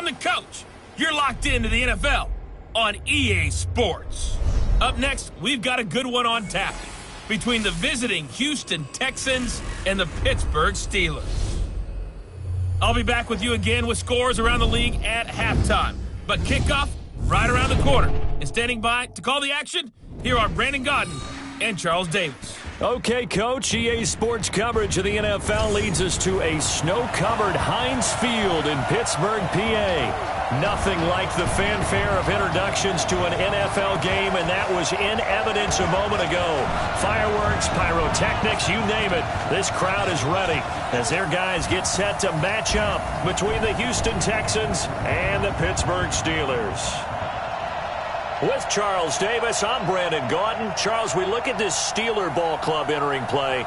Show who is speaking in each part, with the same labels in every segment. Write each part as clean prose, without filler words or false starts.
Speaker 1: the coach. You're locked into the NFL on EA Sports. Up next, we've got a good one on tap between the visiting Houston Texans and the Pittsburgh Steelers. I'll be back with you again with scores around the league at halftime. But kickoff right around the corner. And standing by to call the action, here are Brandon Godden and Charles Davis.
Speaker 2: Okay, Coach, EA Sports coverage of the NFL leads us to a snow-covered Heinz Field in Pittsburgh, PA. Nothing like the fanfare of introductions to an NFL game, and that was in evidence a moment ago. Fireworks, pyrotechnics, you name it. This crowd is ready as their guys get set to match up between the Houston Texans and the Pittsburgh Steelers. With Charles Davis, I'm Brandon Gaudin. Charles, we look at this Steeler ball club entering play.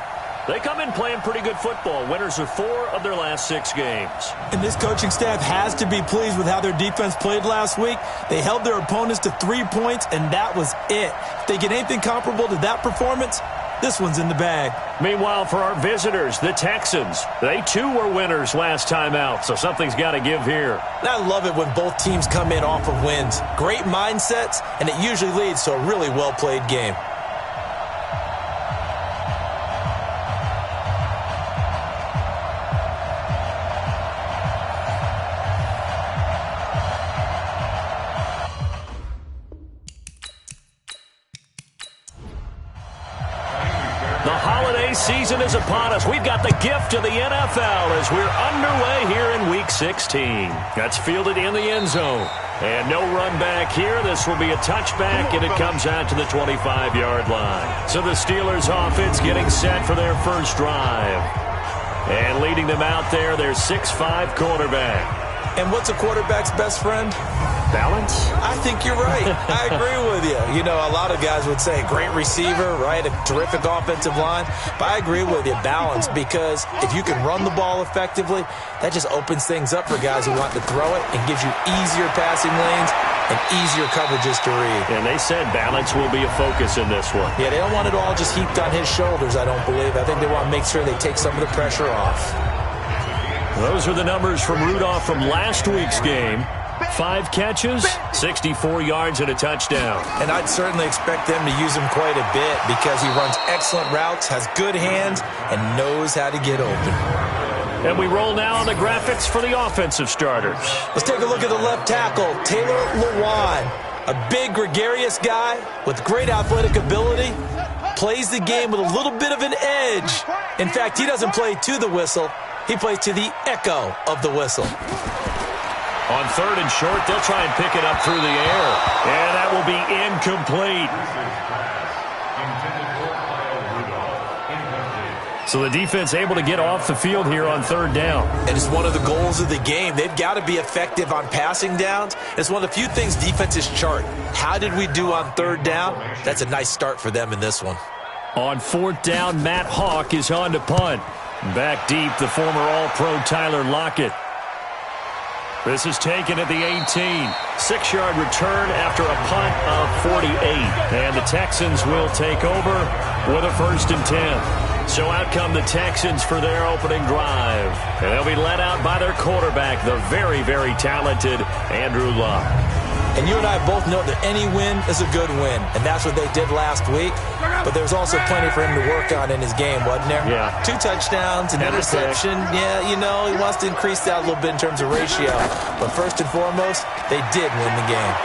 Speaker 2: They come in playing pretty good football. Winners of 4 of their last 6 games.
Speaker 3: And this coaching staff has to be pleased with how their defense played last week. They held their opponents to 3 points, and that was it. If they get anything comparable to that performance, this one's in the bag.
Speaker 2: Meanwhile, for our visitors, the Texans, they too were winners last time out, so something's got to give here.
Speaker 3: And I love it when both teams come in off of wins. Great mindsets, and it usually leads to a really well-played game.
Speaker 2: Season is upon us. We've got the gift of the NFL as we're underway here in Week 16. That's fielded in the end zone. And no run back here. This will be a touchback, and it comes out to the 25-yard line. So the Steelers offense getting set for their first drive. And leading them out there, their 6'5" quarterback.
Speaker 3: And what's a quarterback's best friend?
Speaker 2: Balance?
Speaker 3: I think you're right. I agree with you. You know, a lot of guys would say great receiver, right? A terrific offensive line. But I agree with you, balance, because if you can run the ball effectively, that just opens things up for guys who want to throw it and gives you easier passing lanes and easier coverages to read.
Speaker 2: And they said balance will be a focus in this one.
Speaker 3: Yeah, they don't want it all just heaped on his shoulders, I don't believe. I think they want to make sure they take some of the pressure off.
Speaker 2: Those are the numbers from Rudolph from last week's game. 5 catches, 64 yards, and a touchdown.
Speaker 3: And I'd certainly expect them to use him quite a bit because he runs excellent routes, has good hands, and knows how to get open.
Speaker 2: And we roll now on the graphics for the offensive starters.
Speaker 3: Let's take a look at the left tackle, Taylor Lewan. A big, gregarious guy with great athletic ability. Plays the game with a little bit of an edge. In fact, he doesn't play to the whistle. He plays to the echo of the whistle.
Speaker 2: On 3rd and short, they'll try and pick it up through the air. And that will be incomplete. So the defense able to get off the field here on 3rd down.
Speaker 3: And it's one of the goals of the game. They've got to be effective on passing downs. It's one of the few things defenses chart. How did we do on 3rd down? That's a nice start for them in this one.
Speaker 2: On 4th down, Matt Hawk is on to punt. Back deep, the former All-Pro Tyler Lockett. This is taken at the 18. 6-yard return after a punt of 48. And the Texans will take over with a 1st and 10. So out come the Texans for their opening drive. And they'll be led out by their quarterback, the very, very talented Andrew Luck.
Speaker 3: And you and I both know that any win is a good win. And that's what they did last week. But there's also plenty for him to work on in his game, wasn't there?
Speaker 2: Yeah.
Speaker 3: 2 touchdowns, an interception. Yeah, you know, he wants to increase that a little bit in terms of ratio. But first and foremost, they did win the game.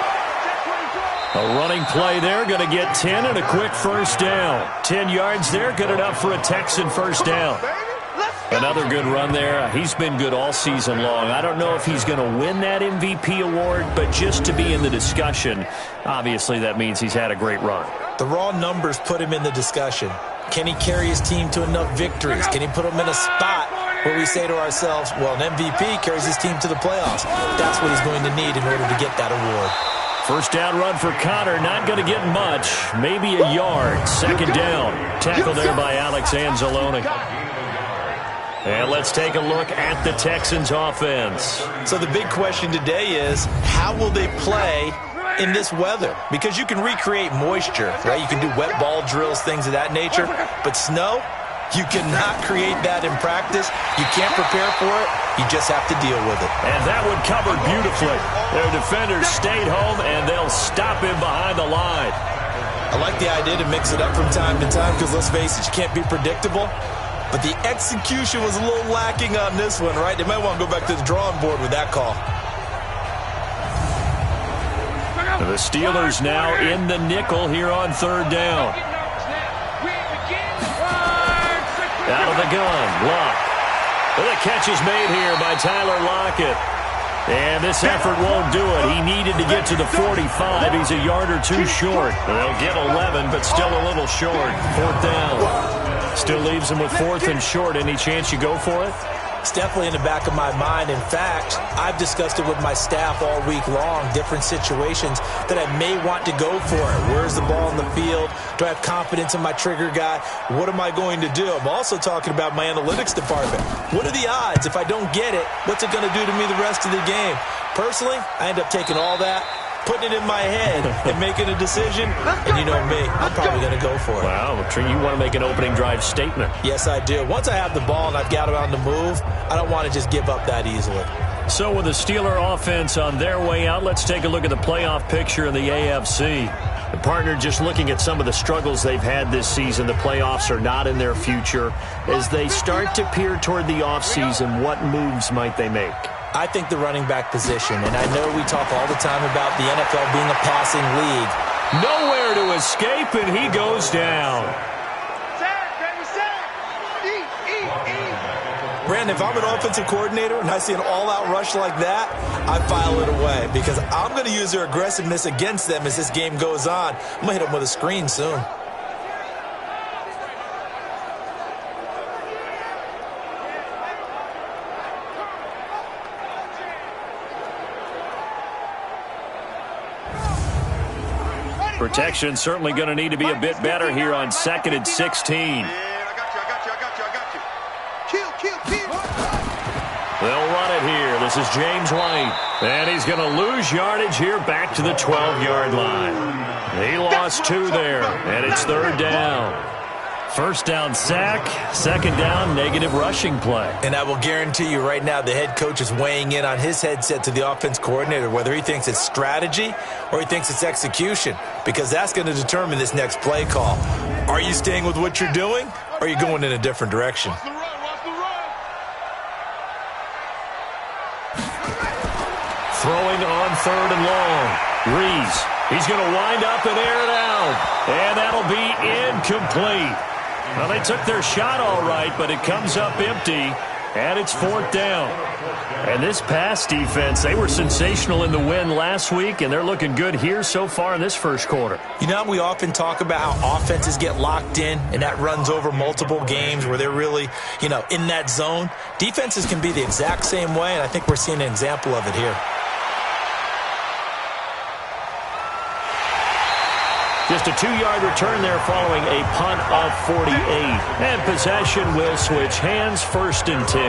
Speaker 2: A running play there, going to get 10 and a quick 1st down. 10 yards there, good enough for a Texan 1st down. Another good run there. He's been good all season long. I don't know if he's going to win that MVP award, but just to be in the discussion, obviously that means he's had a great run.
Speaker 3: The raw numbers put him in the discussion. Can he carry his team to enough victories? Can he put them in a spot where we say to ourselves, well, an MVP carries his team to the playoffs. That's what he's going to need in order to get that award.
Speaker 2: 1st down run for Connor, not going to get much, maybe a yard. 2nd down, tackle there by Alex Anzalone. And let's take a look at the Texans offense.
Speaker 3: So the big question today is, how will they play in this weather? Because you can recreate moisture, right? You can do wet ball drills, things of that nature. But snow, You cannot create that in practice. You can't prepare for it. You just have to deal with it.
Speaker 2: And that one covered beautifully. Their defenders stayed home, and they'll stop him behind the line.
Speaker 3: I like the idea to mix it up from time to time because, let's face it, you can't be predictable. But the execution was a little lacking on this one, right? They might want to go back to the drawing board with that call.
Speaker 2: The Steelers now in the nickel here on third down. Out of the gun, Lock. The catch is made here by Tyler Lockett. And this effort won't do it. He needed to get to the 45. He's a yard or two short. They'll get 11, but still a little short. Fourth down. Still leaves him with fourth and short. Any chance you go for it?
Speaker 3: It's definitely in the back of my mind. In fact, I've discussed it with my staff all week long, different situations that I may want to go for it. Where's the ball in the field? Do I have confidence in my trigger guy? What am I going to do? I'm also talking about my analytics department. What are the odds? If I don't get it, what's it going to do to me the rest of the game? Personally, I end up taking all that, putting it in my head and making a decision, and you know me, I'm probably going to go for it.
Speaker 2: Wow, you want to make an opening drive statement.
Speaker 3: Yes, I do. Once I have the ball and I've got it on the move, I don't want to just give up that easily.
Speaker 2: So with the Steeler offense on their way out, let's take a look at the playoff picture in the AFC. The partner, just looking at some of the struggles they've had this season, the playoffs are not in their future. As they start to peer toward the offseason, what moves might they make?
Speaker 3: I think the running back position, and I know we talk all the time about the NFL being a passing league.
Speaker 2: Nowhere to escape, and he goes down.
Speaker 3: Brandon, if I'm an offensive coordinator and I see an all-out rush like that, I file it away because I'm going to use their aggressiveness against them as this game goes on. I'm going to hit them with a screen soon.
Speaker 2: Protection certainly going to need to be a bit better here on 2nd and 16. They'll run it here. This is James White. And he's going to lose yardage here back to the 12-yard line. He lost 2 there, and it's third down. First down sack, second down negative rushing play.
Speaker 3: And I will guarantee you right now the head coach is weighing in on his headset to the offense coordinator, whether he thinks it's strategy or he thinks it's execution, because that's going to determine this next play call. Are you staying with what you're doing, or are you going in a different direction?
Speaker 2: Throwing on third and long. Reese, he's going to wind up and air it out. And that'll be incomplete. Well, they took their shot all right, but it comes up empty, and it's fourth down. And this pass defense, they were sensational in the win last week, and they're looking good here so far in this first quarter.
Speaker 3: You know, we often talk about how offenses get locked in, and that runs over multiple games where they're really, in that zone. Defenses can be the exact same way, and I think we're seeing an example of it here.
Speaker 2: Just a 2-yard return there following a punt of 48. And possession will switch hands, 1st and 10.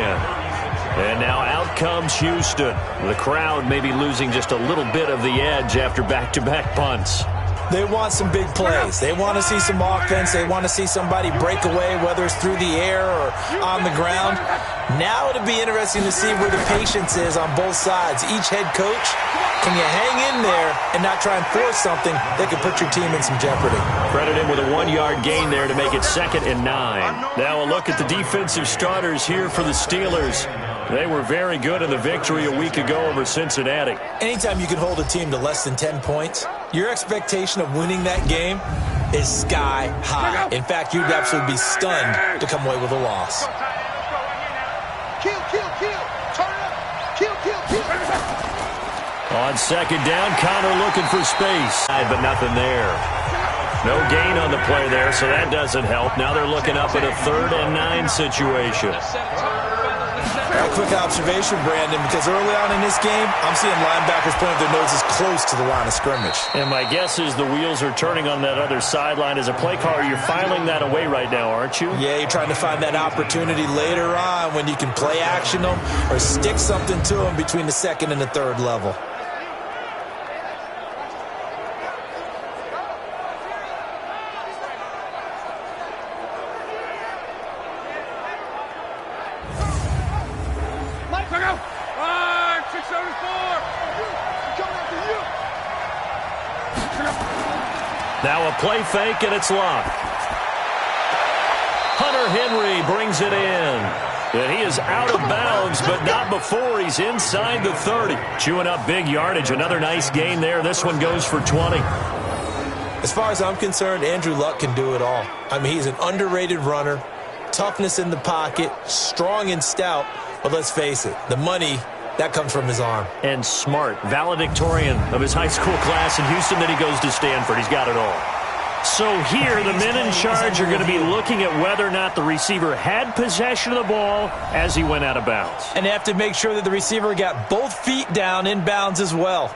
Speaker 2: And now out comes Houston. The crowd may be losing just a little bit of the edge after back-to-back punts.
Speaker 3: They want some big plays. They want to see some offense. They want to see somebody break away, whether it's through the air or on the ground. Now it'll be interesting to see where the patience is on both sides. Each head coach, can you hang in there and not try and force something that could put your team in some jeopardy?
Speaker 2: Credit him with a 1-yard gain there to make it 2nd and 9. Now a look at the defensive starters here for the Steelers. They were very good in the victory a week ago over Cincinnati.
Speaker 3: Anytime you can hold a team to less than 10 points, your expectation of winning that game is sky high. In fact, you'd absolutely be stunned to come away with a loss.
Speaker 2: On 2nd down, Connor looking for space, but nothing there. No gain on the play there, so that doesn't help. Now they're looking up at a 3rd and 9 situation.
Speaker 3: A quick observation, Brandon, because early on in this game, I'm seeing linebackers pointing their noses close to the line of scrimmage.
Speaker 2: And my guess is the wheels are turning on that other sideline. As a play caller, you're filing that away right now, aren't you?
Speaker 3: Yeah, you're trying to find that opportunity later on when you can play action them or stick something to them between the 2nd and the 3rd level.
Speaker 2: play fake, and it's Luck. Hunter Henry brings it in. And he is out of bounds, but not before he's inside the 30. Chewing up big yardage. Another nice gain there. This one goes for 20.
Speaker 3: As far as I'm concerned, Andrew Luck can do it all. I mean, he's an underrated runner, toughness in the pocket, strong and stout. But let's face it, the money, that comes from his arm.
Speaker 2: And smart, valedictorian of his high school class in Houston. Then he goes to Stanford. He's got it all. So here, the men in charge are going to be looking at whether or not the receiver had possession of the ball as he went out of bounds.
Speaker 3: And they have to make sure that the receiver got both feet down in bounds as well.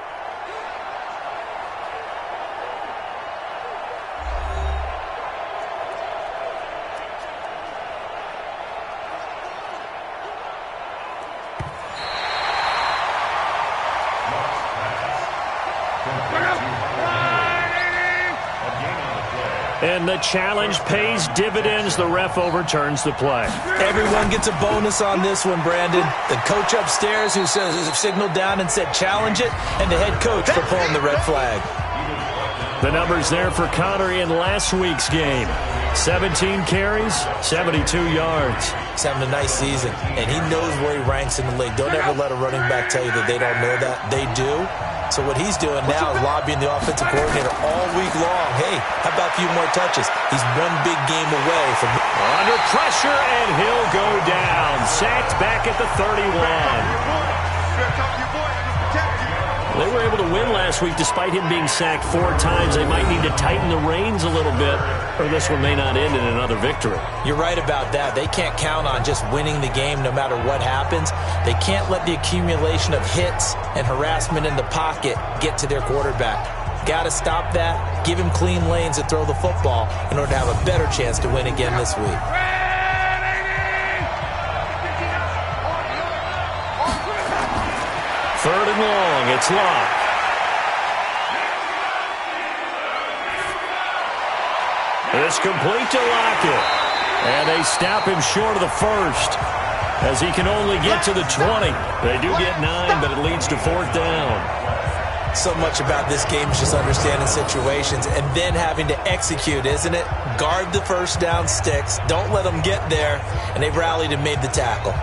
Speaker 2: And the challenge pays dividends. The ref overturns the play.
Speaker 3: Everyone gets a bonus on this one, Brandon. The coach upstairs who signaled down and said challenge it, and the head coach for pulling the red flag.
Speaker 2: The numbers there for Connor in last week's game. 17 carries, 72 yards.
Speaker 3: He's having a nice season, and he knows where he ranks in the league. Don't ever let a running back tell you that they don't know that. They do. So what he's doing now is lobbying the offensive coordinator all week long. Hey, how about a few more touches? He's one big game away from...
Speaker 2: Under pressure, and he'll go down. Sacked back at the 31. They were able to win last week despite him being sacked 4 times. They might need to tighten the reins a little bit, or this one may not end in another victory.
Speaker 3: You're right about that. They can't count on just winning the game no matter what happens. They can't let the accumulation of hits and harassment in the pocket get to their quarterback. Got to stop that, give him clean lanes to throw the football in order to have a better chance to win again this week.
Speaker 2: Third and long, it's Luck. It's complete to Lockett. And they stop him short of the first, as he can only get to the 20. They do get 9, but it leads to 4th down.
Speaker 3: So much about this game is just understanding situations and then having to execute, isn't it? Guard the first down sticks. Don't let them get there. And they've rallied and made the tackle.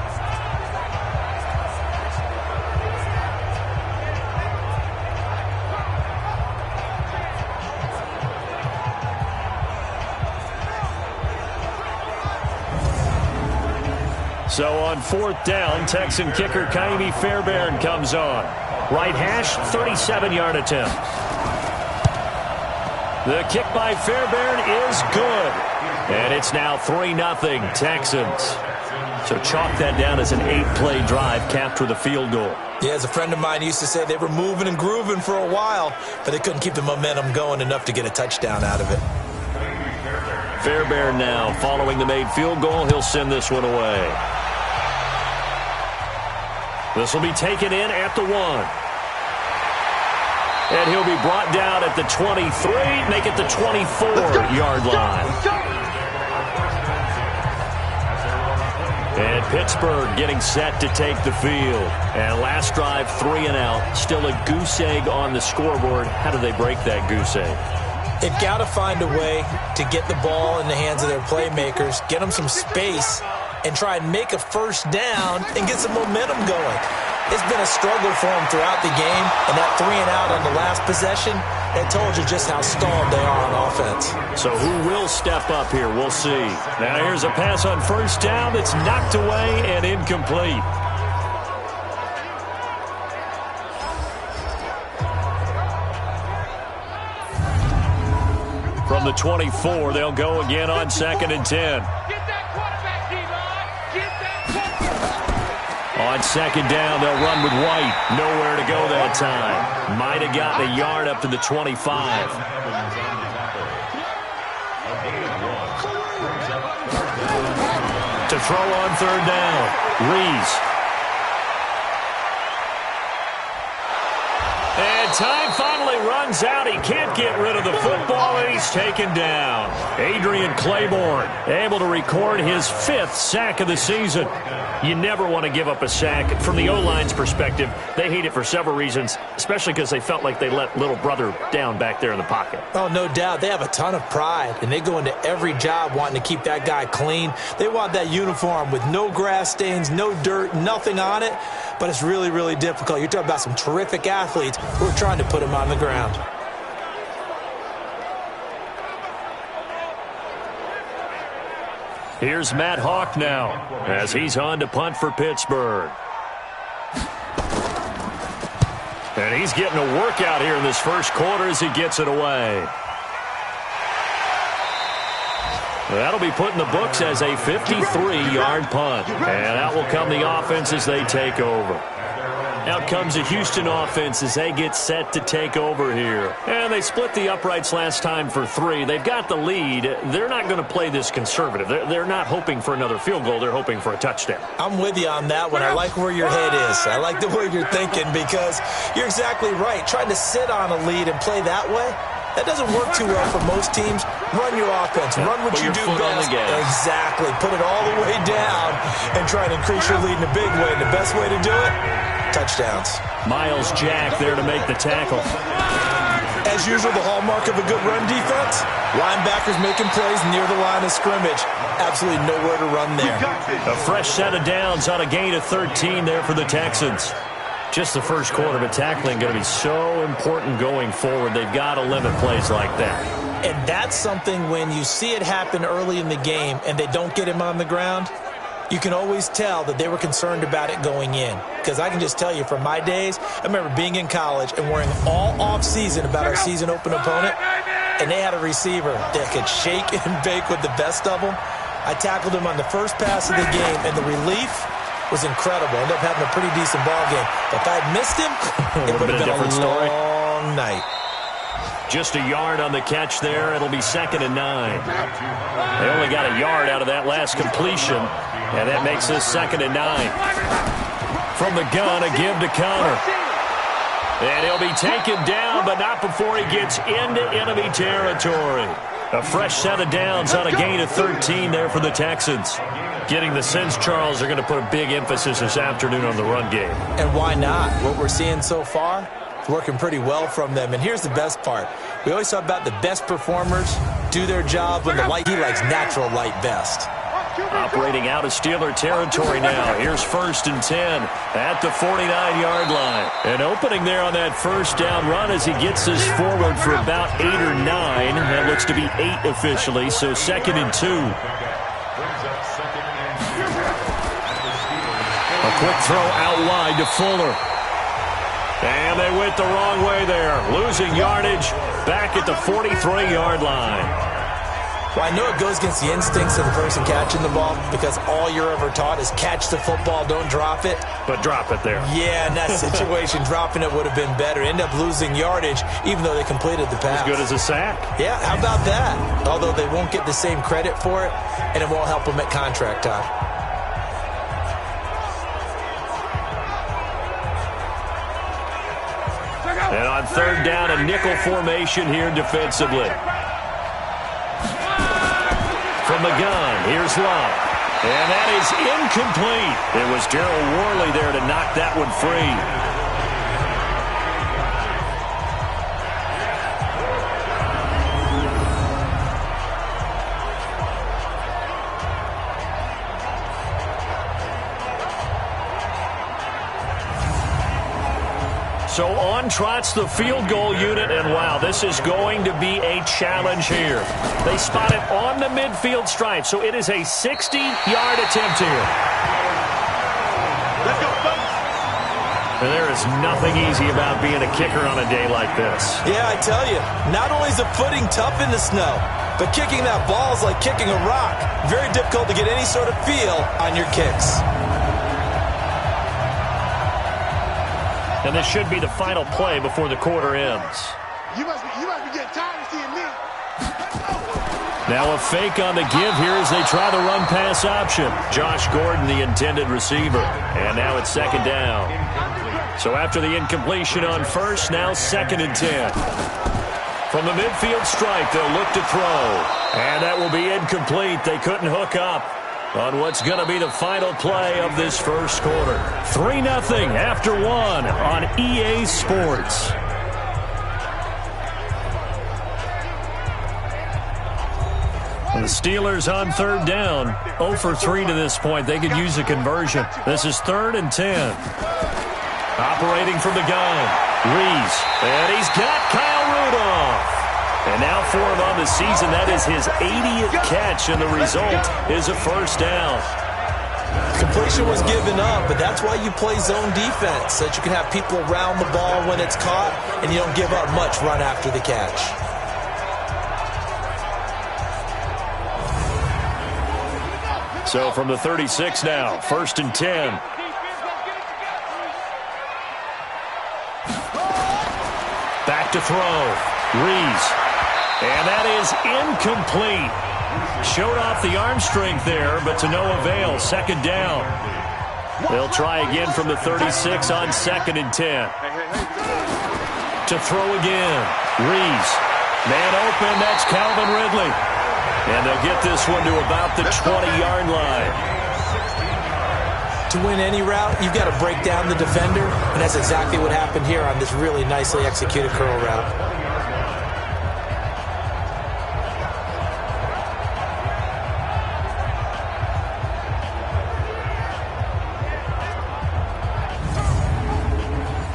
Speaker 2: So on 4th down, Texan kicker Kaimi Fairbairn comes on. Right hash, 37-yard attempt. The kick by Fairbairn is good. And it's now 3-0 Texans. So chalk that down as an 8-play drive capped with a field goal.
Speaker 3: Yeah, as a friend of mine used to say, they were moving and grooving for a while, but they couldn't keep the momentum going enough to get a touchdown out of it.
Speaker 2: Fairbairn now, following the made field goal, he'll send this one away. This will be taken in at the 1. And he'll be brought down at the 23, make it the 24-yard line. And Pittsburgh getting set to take the field. And last drive, 3 and out. Still a goose egg on the scoreboard. How do they break that goose egg?
Speaker 3: They've got to find a way to get the ball in the hands of their playmakers, get them some space, and try and make a first down and get some momentum going. It's been a struggle for them throughout the game, and that 3 and out on the last possession, that told you just how stalled they are on offense.
Speaker 2: So who will step up here? We'll see. Now here's a pass on first down that's knocked away and incomplete. From the 24, they'll go again on 2nd and 10. On 2nd down, they'll run with White. Nowhere to go that time. Might have gotten a yard up to the 25. To throw on 3rd down, Reese. And time finally runs out. He can't get rid of the football, and he's taken down. Adrian Claiborne able to record his 5th sack of the season. You never want to give up a sack. From the O-line's perspective, they hate it for several reasons, especially because they felt like they let little brother down back there in the pocket.
Speaker 3: Oh, no doubt. They have a ton of pride, and they go into every job wanting to keep that guy clean. They want that uniform with no grass stains, no dirt, nothing on it, but it's really, really difficult. You're talking about some terrific athletes who are trying to put him on the ground.
Speaker 2: Here's Matt Hawk now as he's on to punt for Pittsburgh. And he's getting a workout here in this first quarter as he gets it away. That'll be put in the books as a 53-yard punt. And out will come the offense as they take over. Out comes the Houston offense as they get set to take over here. And they split the uprights last time for 3. They've got the lead. They're not going to play this conservative. They're not hoping for another field goal. They're hoping for a touchdown.
Speaker 3: I'm with you on that one. I like where your head is. I like the way you're thinking because you're exactly right. Trying to sit on a lead and play that way, that doesn't work too well for most teams. Run your offense. Run what you do best. Exactly. Put it all the way down and try to increase your lead in a big way. And the best way to do it, touchdowns.
Speaker 2: Miles Jack there to make the tackle.
Speaker 3: As usual, the hallmark of a good run defense, linebackers making plays near the line of scrimmage. Absolutely nowhere to run there.
Speaker 2: A fresh set of downs on a gain of 13 there for the Texans. Just the first quarter, but tackling going to be so important going forward. They've got to limit plays like that.
Speaker 3: And that's something when you see it happen early in the game and they don't get him on the ground, you can always tell that they were concerned about it going in. Because I can just tell you from my days, I remember being in college and worrying all off-season about our season open opponent, and they had a receiver that could shake and bake with the best of them. I tackled him on the first pass of the game, and the relief was incredible. Ended up having a pretty decent ball game. But if I had missed him, it would have been a long night.
Speaker 2: Just a yard on the catch there. It'll be 2nd and 9. They only got a yard out of that last completion, and that makes this 2nd and 9. From the gun, a give to Connor. And he'll be taken down, but not before he gets into enemy territory. A fresh set of downs on a gain of 13 there for the Texans. Getting the sense, Charles, are going to put a big emphasis this afternoon on the run game.
Speaker 3: And why not? What we're seeing so far, it's working pretty well from them. And here's the best part. We always talk about the best performers do their job when the light, he likes natural light best.
Speaker 2: Operating out of Steeler territory now. Here's 1st and 10 at the 49-yard line. An opening there on that first down run as he gets this forward for about 8 or 9. That looks to be 8 officially, so 2nd and 2. A quick throw out wide to Fuller. And they went the wrong way there. Losing yardage back at the 43-yard line.
Speaker 3: Well, I know it goes against the instincts of the person catching the ball because all you're ever taught is catch the football, don't drop it.
Speaker 2: But drop it there.
Speaker 3: Yeah, in that situation, dropping it would have been better. End up losing yardage even though they completed the pass.
Speaker 2: As good as a sack.
Speaker 3: Yeah, how about that? Although they won't get the same credit for it, and it won't help them at contract time.
Speaker 2: And on 3rd down, a nickel formation here defensively. From the gun, here's Love. And that is incomplete. It was Darryl Worley there to knock that one free. So on trots the field goal unit, and wow, this is going to be a challenge here. They spot it on the midfield stripe, so it is a 60-yard attempt here.
Speaker 4: Let's go, folks.
Speaker 2: And there is nothing easy about being a kicker on a day like this.
Speaker 3: Yeah, I tell you, not only is the footing tough in the snow, but kicking that ball is like kicking a rock. Very difficult to get any sort of feel on your kicks.
Speaker 2: And this should be the final play before the quarter ends.
Speaker 4: You must be getting tired of seeing me.
Speaker 2: Now a fake on the give here as they try the run pass option. Josh Gordon, the intended receiver. And now it's 2nd down. So after the incompletion on first, now 2nd and 10. From the midfield stripe, they'll look to throw. And that will be incomplete. They couldn't hook up on what's going to be the final play of this first quarter. 3-0 after 1 on EA Sports. The Steelers on 3rd down. 0 for 3 to this point. They could use a conversion. This is 3rd and 10. Operating from the gun. Reese. And he's got Kyle Rudolph. And now for him on the season, that is his 80th catch, and the result is a first down.
Speaker 3: Completion was given up, but that's why you play zone defense, so that you can have people around the ball when it's caught, and you don't give up much run after the catch.
Speaker 2: So from the 36 now, 1st and 10. Back to throw. Reese. And that is incomplete. Showed off the arm strength there, but to no avail. 2nd down. They'll try again from the 36 on 2nd and 10. To throw again. Reese. Man open, that's Calvin Ridley. And they'll get this one to about the 20-yard line.
Speaker 3: To win any route, you've got to break down the defender, and that's exactly what happened here on this really nicely executed curl route.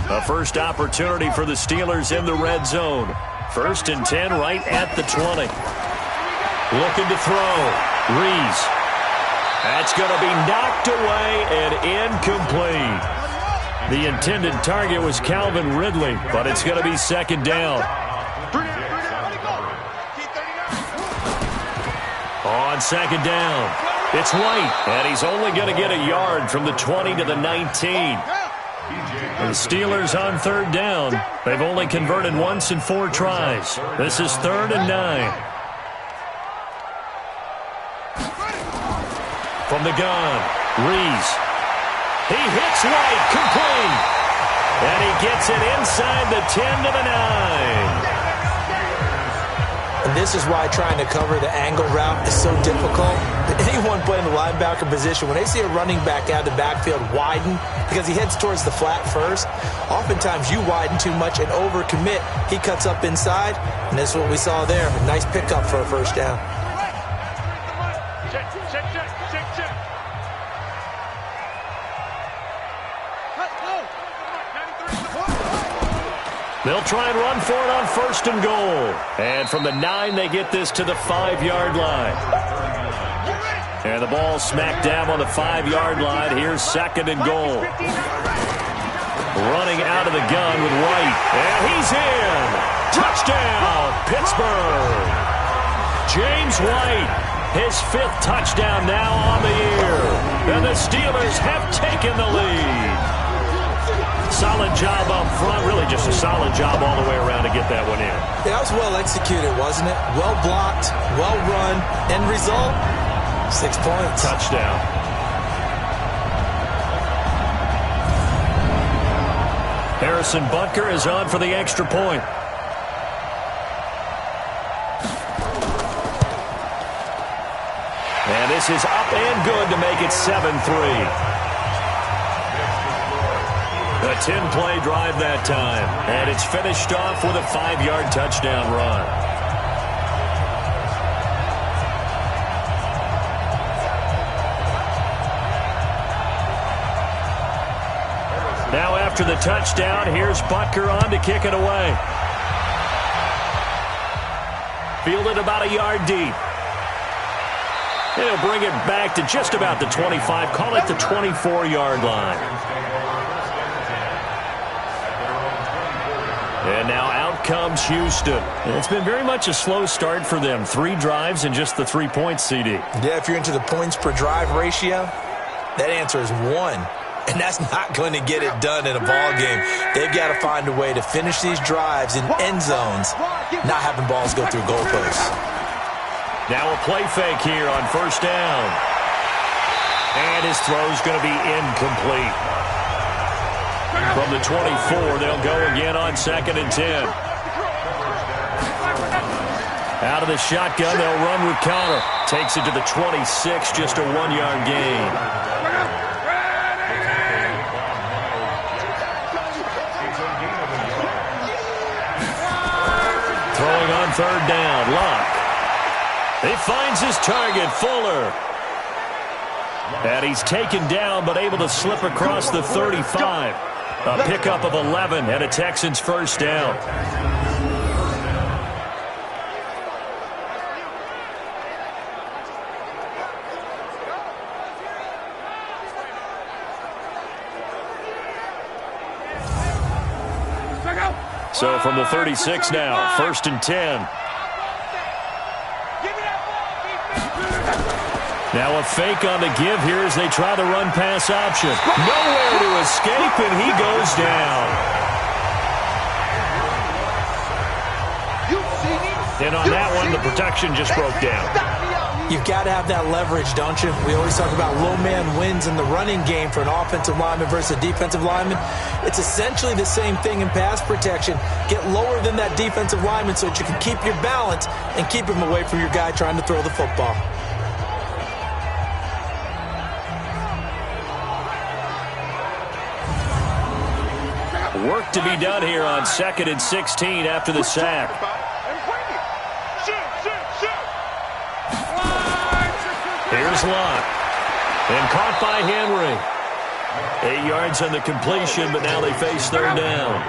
Speaker 2: A first opportunity for the Steelers in the red zone. 1st and 10 right at the 20. Looking to throw. Reese. That's going to be knocked away and incomplete. The intended target was Calvin Ridley, but it's going to be 2nd down. On 2nd down, it's White, and he's only going to get a yard from the 20 to the 19. The Steelers on 3rd down. They've only converted once in 4 tries. This is 3rd and 9. From the gun, Reese. He hits White, complete. And he gets it inside the 10 to the 9.
Speaker 3: And this is why trying to cover the angle route is so difficult. Anyone playing the linebacker position, when they see a running back out of the backfield widen, because he heads towards the flat first, oftentimes you widen too much and overcommit. He cuts up inside, and that's what we saw there. A nice pickup for a first down.
Speaker 2: They'll try and run for it on 1st and goal. And from the 9, they get this to the 5-yard line. And the ball smack dab on the 5-yard line. Here's 2nd and goal. Running out of the gun with White. And he's in. Touchdown, Pittsburgh. James White, his 5th touchdown now on the year. And the Steelers have taken the lead. Solid job up front, really just a solid job all the way around to get that one in.
Speaker 3: Yeah, that was well executed, wasn't it? Well blocked, well run. End result, 6 points.
Speaker 2: Touchdown. Harrison Butker is on for the extra point. And this is up and good to make it 7-3. A 10-play drive that time, and it's finished off with a 5-yard touchdown run. Now after the touchdown, here's Butker on to kick it away. Fielded about a yard deep. And he'll bring it back to just about the 25, call it the 24-yard line. And now out comes Houston. And it's been very much a slow start for them. 3 drives and just the 3 points, CD.
Speaker 3: Yeah, if you're into the points per drive ratio, that answer is 1. And that's not going to get it done in a ball game. They've got to find a way to finish these drives in end zones, not having balls go through goalposts.
Speaker 2: Now a play fake here on 1st down. And his throw's going to be incomplete. From the 24, they'll go again on 2nd and 10. Out of the shotgun, they'll run with Connor. Takes it to the 26, just a 1-yard gain. Throwing on 3rd down, Locke. He finds his target, Fuller. And he's taken down, but able to slip across the 35. A pickup of 11 and a Texans first down. So from the 36 now, 1st and 10. Now a fake on the give here as they try the run-pass option. Nowhere to escape, and he goes down. And on that one, the protection just broke down.
Speaker 3: You've got to have that leverage, don't you? We always talk about low man wins in the running game for an offensive lineman versus a defensive lineman. It's essentially the same thing in pass protection. Get lower than that defensive lineman so that you can keep your balance and keep him away from your guy trying to throw the football.
Speaker 2: Work to be done here on 2nd and 16 after the sack. Here's Locke. And caught by Henry. 8 yards on the completion, but now they face 3rd down.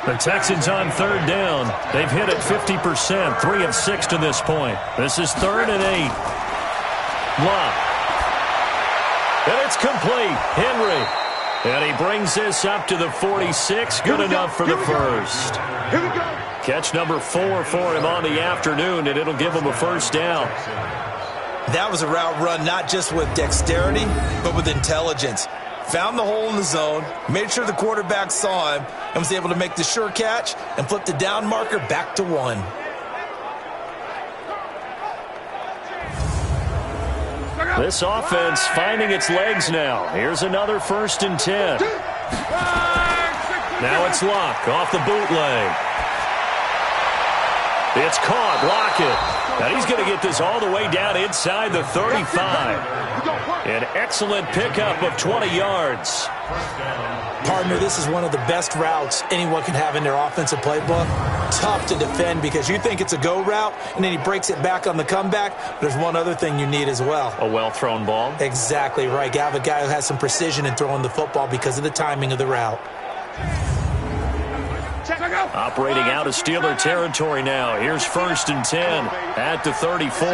Speaker 2: The Texans on 3rd down. They've hit it 50%, 3 of 6 to this point. This is 3rd and 8. Locke. And it's complete. Henry. And he brings this up to the 46. Good enough for the first. Catch number 4 for him on the afternoon, and it'll give him a first down.
Speaker 3: That was a route run not just with dexterity, but with intelligence. Found the hole in the zone, made sure the quarterback saw him, and was able to make the sure catch and flip the down marker back to 1.
Speaker 2: This offense finding its legs now. Here's another 1st and 10. Now it's Locke off the bootleg. It's caught. Lockett. And he's going to get this all the way down inside the 35. An excellent pickup of 20 yards.
Speaker 3: Partner, this is one of the best routes anyone can have in their offensive playbook. Tough to defend because you think it's a go route, and then he breaks it back on the comeback. But there's one other thing you need as well.
Speaker 2: A well-thrown ball.
Speaker 3: Exactly right. You have a guy who has some precision in throwing the football because of the timing of the route.
Speaker 2: Operating out of Steeler territory now. Here's 1st and 10 at the 34.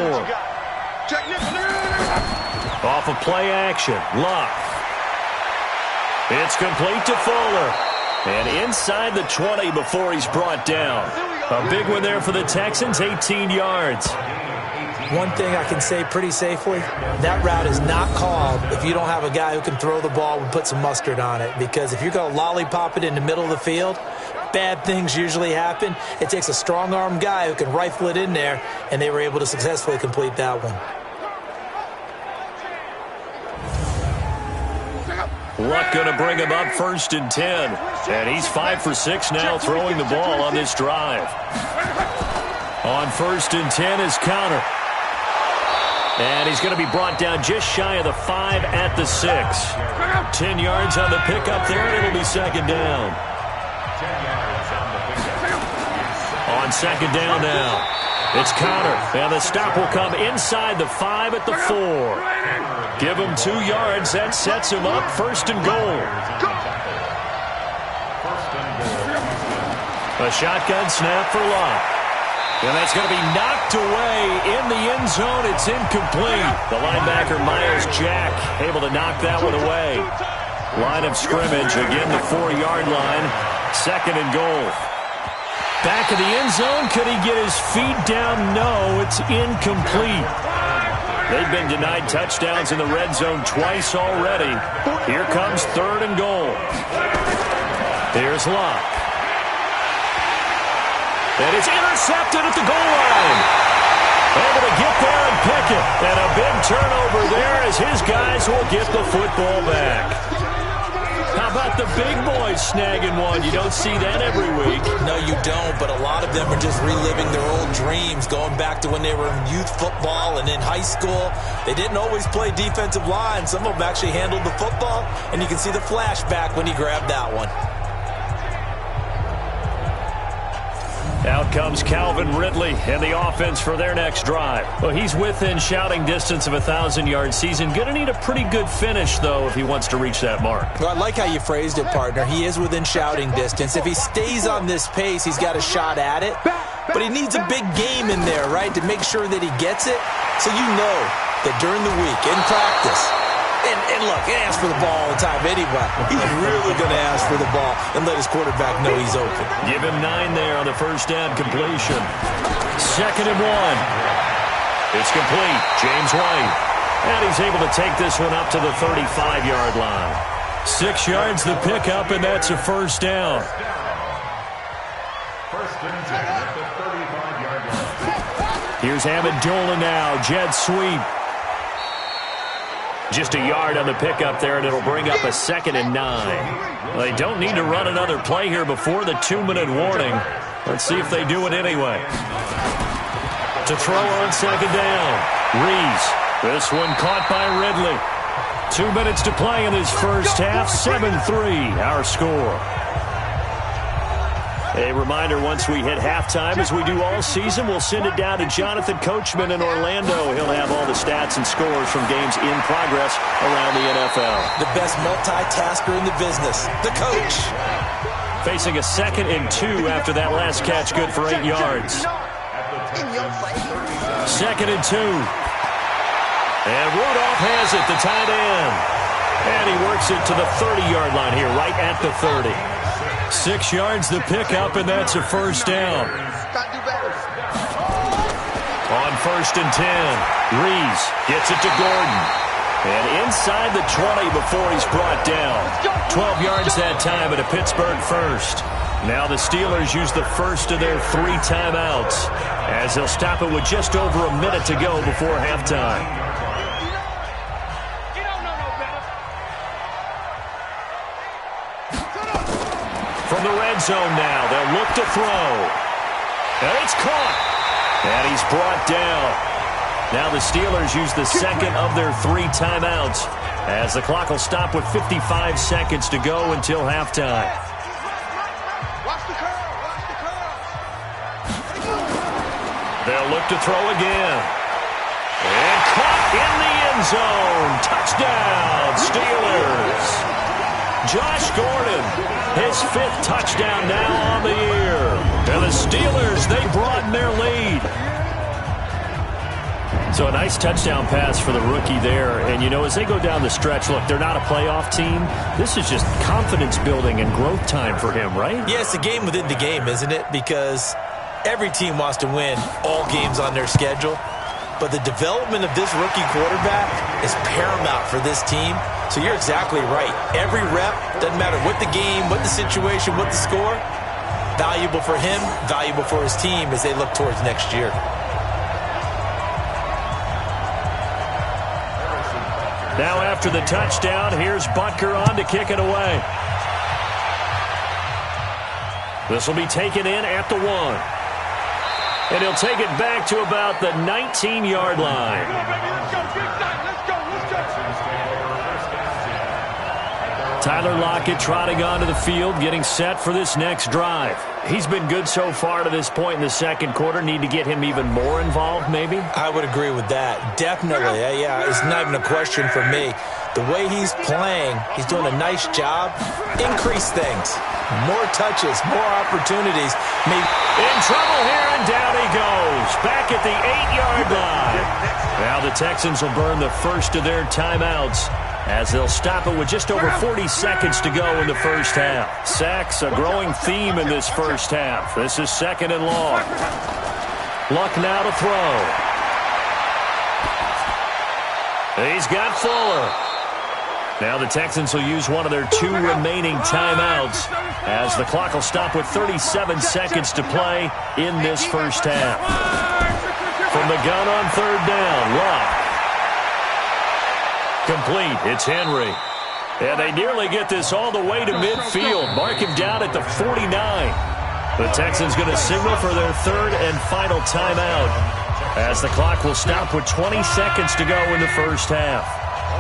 Speaker 2: Off of play action. Locke. It's complete to Fuller. And inside the 20 before he's brought down. A big one there for the Texans, 18 yards.
Speaker 3: One thing I can say pretty safely, that route is not called if you don't have a guy who can throw the ball and put some mustard on it. Because if you're going to lollipop it in the middle of the field, bad things usually happen. It takes a strong-arm guy who can rifle it in there, and they were able to successfully complete that one.
Speaker 2: Luck going to bring him up 1st and 10. And he's 5 for 6 now throwing the ball on this drive. On 1st and 10 is Connor. And he's going to be brought down just shy of the 5 at the 6. 10 yards on the pickup there, and it'll be 2nd down. On 2nd down now, it's Connor. And the stop will come inside the 5 at the 4. Give him 2 yards. That sets him up 1st and goal. A shotgun snap for Locke. And that's going to be knocked away in the end zone. It's incomplete. The linebacker, Miles Jack, able to knock that one away. Line of scrimmage, again the 4-yard line. 2nd and goal. Back of the end zone. Could he get his feet down? No, it's incomplete. They've been denied touchdowns in the red zone twice already. Here comes 3rd and goal. Here's Locke. And it's intercepted at the goal line. Able to get there and pick it. And a big turnover there as his guys will get the football back. How about the big boys snagging one? You don't see that every week.
Speaker 3: No, you don't, but a lot of them are just reliving their old dreams, going back to when they were in youth football and in high school. They didn't always play defensive line. Some of them actually handled the football, and you can see the flashback when he grabbed that one.
Speaker 2: Out comes Calvin Ridley and the offense for their next drive. Well, he's within shouting distance of a 1,000-yard season. Going to need a pretty good finish, though, if he wants to reach that mark.
Speaker 3: Well, I like how you phrased it, partner. He is within shouting distance. If he stays on this pace, he's got a shot at it. But he needs a big game in there, right, to make sure that he gets it. So you know that during the week, in practice, and look, he asks for the ball all the time anyway. He's really going to ask for the ball and let his quarterback know he's open.
Speaker 2: Give him 9 there on the first down completion. 2nd and 1. It's complete. James White. And he's able to take this one up to the 35-yard line. 6 yards the pickup, and that's a first down. Here's Amendola now. Jet sweep. Just a yard on the pickup there, and it'll bring up a 2nd and 9. They don't need to run another play here before the 2-minute warning. Let's see if they do it anyway. To throw on 2nd down. Reese. This one caught by Ridley. 2 minutes to play in this first half. 7-3 our score. A reminder, once we hit halftime, as we do all season, we'll send it down to Jonathan Coachman in Orlando. He'll have all the stats and scores from games in progress around the NFL.
Speaker 3: The best multitasker in the business, the coach.
Speaker 2: Facing a 2nd and 2 after that last catch, good for 8 yards. 2nd and 2. And Rudolph has it, the tight end. And he works it to the 30-yard line here, right at the 30. 6 yards the pickup, and that's a first down. On 1st and 10, Reese gets it to Gordon. And inside the 20 before he's brought down. 12 yards that time at a Pittsburgh first. Now the Steelers use the first of their 3 timeouts as they'll stop it with just over a minute to go before halftime. From the red zone now, they'll look to throw. And it's caught. And he's brought down. Now the Steelers use the 2nd of their 3 timeouts as the clock will stop with 55 seconds to go until halftime. They'll look to throw again. And caught in the end zone. Touchdown, Steelers. Josh Gordon, his 5th touchdown now on the year. And the Steelers, they broaden their lead. So a nice touchdown pass for the rookie there. And, you know, as they go down the stretch, look, they're not a playoff team. This is just confidence building and growth time for him, right?
Speaker 3: Yeah, it's a game within the game, isn't it? Because every team wants to win all games on their schedule. But the development of this rookie quarterback is paramount for this team. So you're exactly right. Every rep, doesn't matter what the game, what the situation, what the score, valuable for him, valuable for his team as they look towards next year.
Speaker 2: Now after the touchdown, here's Butker on to kick it away. This will be taken in at the 1. And he'll take it back to about the 19-yard line. Tyler Lockett trotting onto the field, getting set for this next drive. He's been good so far to this point in the 2nd quarter. Need to get him even more involved, maybe?
Speaker 3: I would agree with that. Definitely. Yeah, it's not even a question for me. The way he's playing, he's doing a nice job. Increase things. More touches, more opportunities.
Speaker 2: In trouble here, and down he goes. Back at the 8-yard line. Now the Texans will burn the first of their timeouts as they'll stop it with just over 40 seconds to go in the first half. Sacks, a growing theme in this first half. This is 2nd and long. Luck now to throw. He's got Fuller. Now the Texans will use one of their 2 remaining timeouts as the clock will stop with 37 seconds to play in this first half. From the gun on 3rd down, Luck. Complete. It's Henry. And they nearly get this all the way to midfield. Mark him down at the 49. The Texans going to signal for their third and final timeout as the clock will stop with 20 seconds to go in the first half.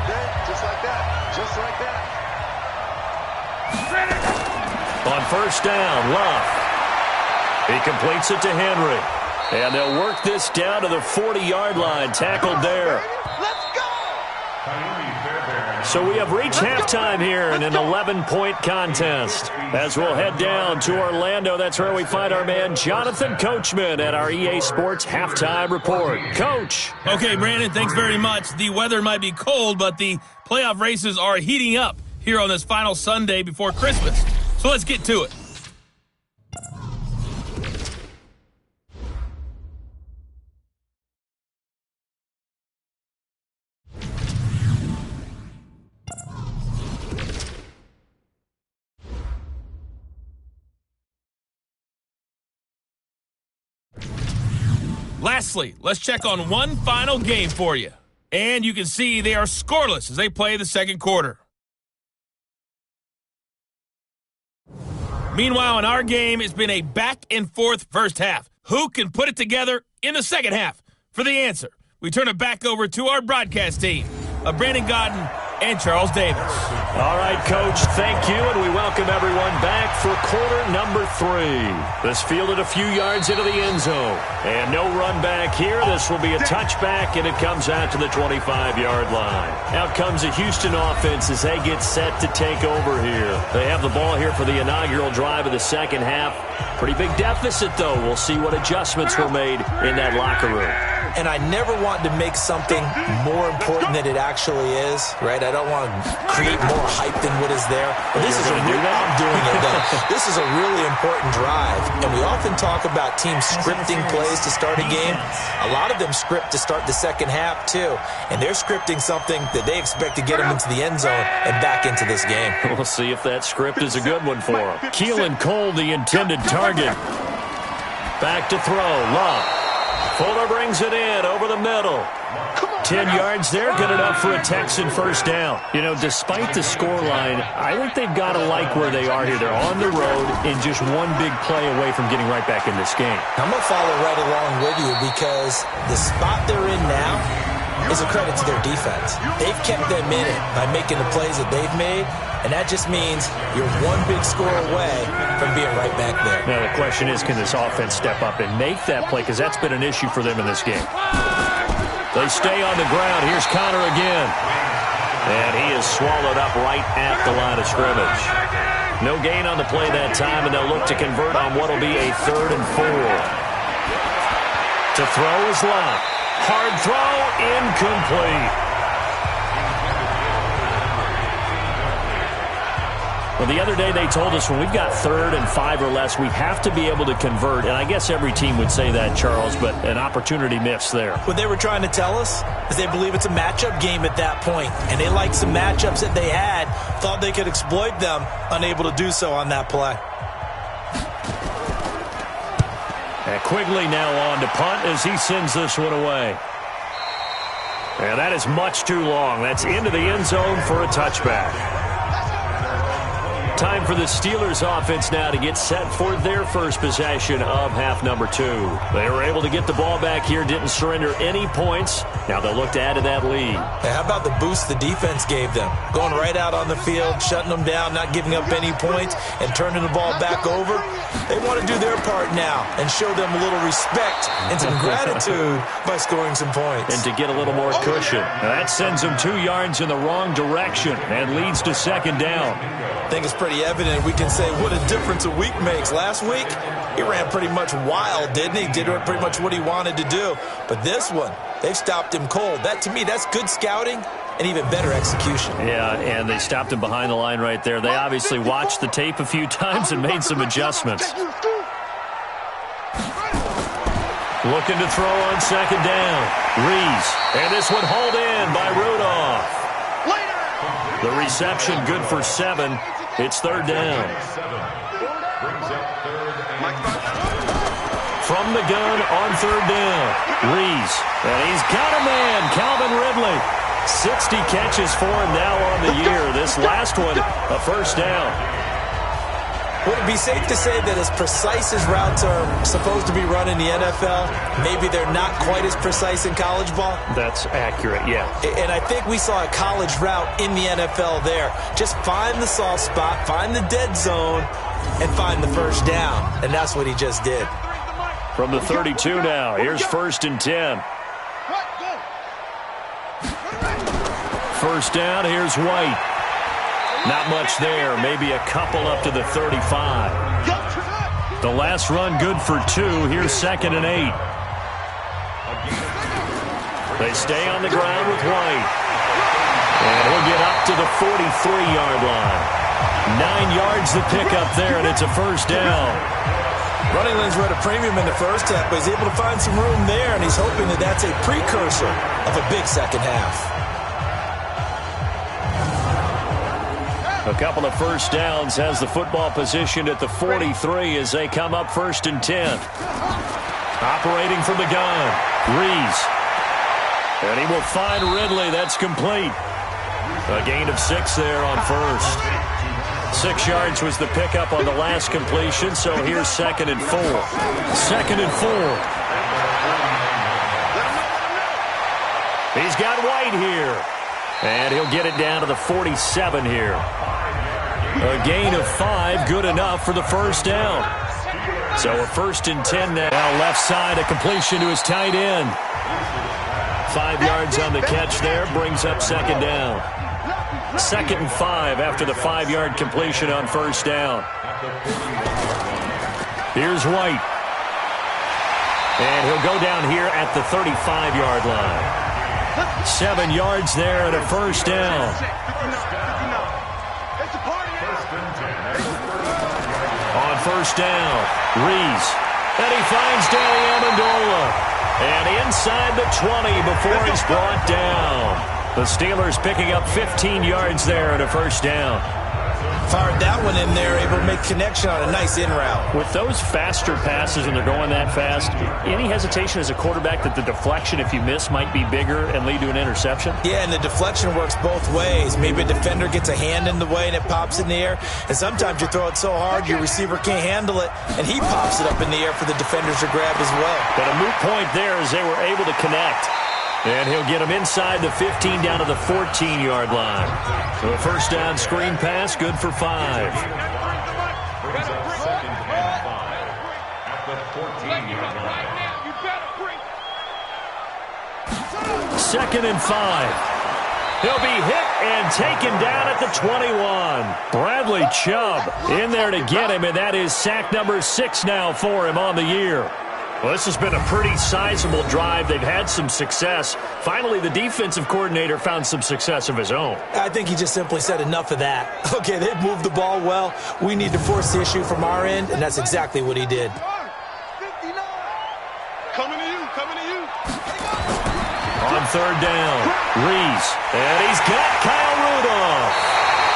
Speaker 4: Okay, just like that. Just like that.
Speaker 2: On first down, Love. He completes it to Henry. And they'll work this down to the 40-yard line, tackled there.
Speaker 4: Let's go!
Speaker 2: So we have reached halftime here in an 11-point contest. As we'll head down to Orlando, that's where we find our man Jonathan Coachman at our EA Sports Halftime Report. Coach.
Speaker 1: Okay, Brandon, thanks very much. The weather might be cold, but the playoff races are heating up here on this final Sunday before Christmas. So let's get to it. Lastly, let's check on one final game for you. And you can see they are scoreless as they play the second quarter. Meanwhile, in our game, it's been a back-and-forth first half. Who can put it together in the second half? For the answer, we turn it back over to our broadcast team of Brandon Godden and Charles Davis.
Speaker 2: All right, Coach, thank you, and we welcome everyone back for quarter number 3. This fielded a few yards into the end zone, and no run back here. This will be a touchback, and it comes out to the 25-yard line. Out comes the Houston offense as they get set to take over here. They have the ball here for the inaugural drive of the second half. Pretty big deficit, though. We'll see what adjustments were made in that locker room.
Speaker 3: And I never want to make something more important than it actually is, right? I don't want to create more hype than what is there. But this is I'm doing it, though. This is a really important drive. And we often talk about teams scripting plays to start a game. A lot of them script to start the second half, too. And they're scripting something that they expect to get them into the end zone and back into this game.
Speaker 2: We'll see if that script is a good one for them. Keelan Cole, the intended target. Back to throw. Love. Fuller brings it in over the middle. 10 yards there, good enough for a Texan first down. You know, despite the scoreline, I think they've got to like where they are here. They're on the road and just one big play away from getting right back in this game.
Speaker 3: I'm going to follow right along with you because the spot they're in now is a credit to their defense. They've kept them in it by making the plays that they've made, and that just means you're one big score away from being right back there.
Speaker 2: Now, the question is, can this offense step up and make that play? Because that's been an issue for them in this game. They stay on the ground. Here's Connor again. And he is swallowed up right at the line of scrimmage. No gain on the play that time, and they'll look to convert on what will be a 3rd and 4. To throw is Love. Hard throw, incomplete. Well, the other day they told us when we've got 3rd and 5 or less, we have to be able to convert. And I guess every team would say that, Charles, but an opportunity missed there.
Speaker 3: What they were trying to tell us is they believe it's a matchup game at that point. And they liked some matchups that they had, thought they could exploit them, unable to do so on that play.
Speaker 2: And Quigley now on to punt as he sends this one away. And that is much too long. That's into the end zone for a touchback. Time for the Steelers offense now to get set for their first possession of half number 2. They were able to get the ball back here, didn't surrender any points. Now they'll look to add to that lead.
Speaker 3: Hey, how about the boost the defense gave them? Going right out on the field, shutting them down, not giving up any points, and turning the ball back over. They want to do their part now and show them a little respect and some gratitude by scoring some points.
Speaker 2: And to get a little more cushion. Now that sends them 2 yards in the wrong direction and leads to second down.
Speaker 3: I think it's pretty evident. We can say what a difference a week makes. Last week, he ran pretty much wild, didn't he? Did pretty much what he wanted to do. But this one, they've stopped him cold. That, to me, that's good scouting and even better execution.
Speaker 2: Yeah, and they stopped him behind the line right there. They obviously watched the tape a few times and made some adjustments. Looking to throw on second down. Rees. And this one hauled in by Rudolph. The reception good for 7. It's 3rd down. From the gun on 3rd down. Rees. And he's got a man, Calvin Ridley. 60 catches for him now on the year. This last one, a first down.
Speaker 3: Would it be safe to say that as precise as routes are supposed to be run in the NFL, maybe they're not quite as precise in college ball?
Speaker 2: That's accurate, yeah.
Speaker 3: And I think we saw a college route in the NFL there. Just find the soft spot, find the dead zone, and find the first down. And that's what he just did.
Speaker 2: From the 32 now, here's 1st and 10. First down, here's White. Not much there, maybe a couple up to the 35. The last run good for 2. Here's 2nd and 8. They stay on the ground with White. And he'll get up to the 43-yard line. 9 yards to pick up there, and it's a first down.
Speaker 3: Running lanes were at a premium in the first half, but he's able to find some room there, and he's hoping that that's a precursor of a big second half.
Speaker 2: A couple of first downs, has the football position at the 43 as they come up 1st and 10. Operating from the gun, Rees. And he will find Ridley. That's complete. A gain of 6 there on first. 6 yards was the pickup on the last completion, so here's 2nd and 4. 2nd and 4. He's got White here. And he'll get it down to the 47 here. A gain of 5, good enough for the first down. So a 1st and 10 now. Left side, a completion to his tight end. 5 yards on the catch there, brings up 2nd down. 2nd and 5 after the 5-yard completion on first down. Here's White. And he'll go down here at the 35-yard line. 7 yards there and a first down. On first down, Rees. And he finds Danny Amendola. And inside the 20 before he's brought down. The Steelers picking up 15 yards there and a first down.
Speaker 3: Fired that one in there, able to make connection on a nice in route.
Speaker 2: With those faster passes and they're going that fast, any hesitation as a quarterback that the deflection, if you miss, might be bigger and lead to an interception?
Speaker 3: Yeah, and the deflection works both ways. Maybe a defender gets a hand in the way and it pops in the air. And sometimes you throw it so hard your receiver can't handle it, and he pops it up in the air for the defenders to grab as well.
Speaker 2: But a moot point there as they were able to connect. And he'll get him inside the 15 down to the 14-yard line. So a first down screen pass, good for 5. Second and 5. He'll be hit and taken down at the 21. Bradley Chubb in there to get him, and that is sack number 6 now for him on the year. Well, this has been a pretty sizable drive. They've had some success. Finally, the defensive coordinator found some success of his own.
Speaker 3: I think he just simply said enough of that. Okay, they've moved the ball well. We need to force the issue from our end, and that's exactly what he did.
Speaker 4: Coming to you, coming to you.
Speaker 2: On third down, Rees. And he's got Kyle Rudolph.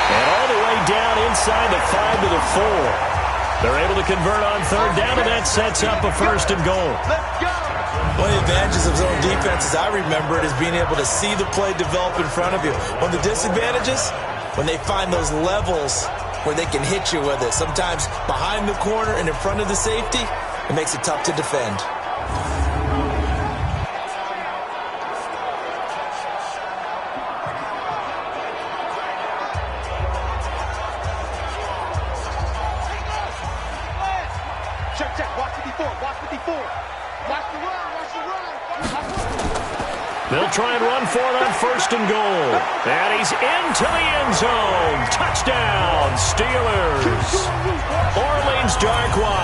Speaker 2: And all the way down inside the 5 to the 4. They're able to convert on third down, and that sets up a 1st and goal.
Speaker 3: One of the advantages of zone defense, as I remember it, is being able to see the play develop in front of you. One of the disadvantages, when they find those levels where they can hit you with it. Sometimes behind the corner and in front of the safety, it makes it tough to defend.
Speaker 2: They'll try and run for it on 1st and goal. And he's into the end zone. Touchdown, Steelers. Orleans Darkwa,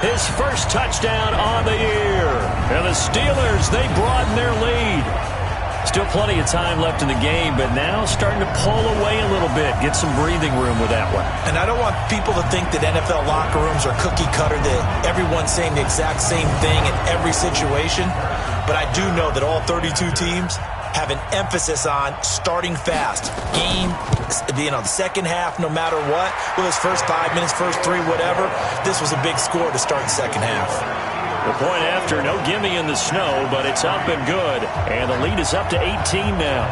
Speaker 2: his first touchdown on the year. And the Steelers, they broaden their lead. Still plenty of time left in the game, but now starting to pull away a little bit, get some breathing room with that one.
Speaker 3: And I don't want people to think that NFL locker rooms are cookie cutter, that everyone's saying the exact same thing in every situation. But I do know that all 32 teams have an emphasis on starting fast. Game, the second half, no matter what. Well, his first 5 minutes, first 3, whatever. This was a big score to start the second half.
Speaker 2: The point after, no gimme in the snow, but it's up and good. And the lead is up to 18 now.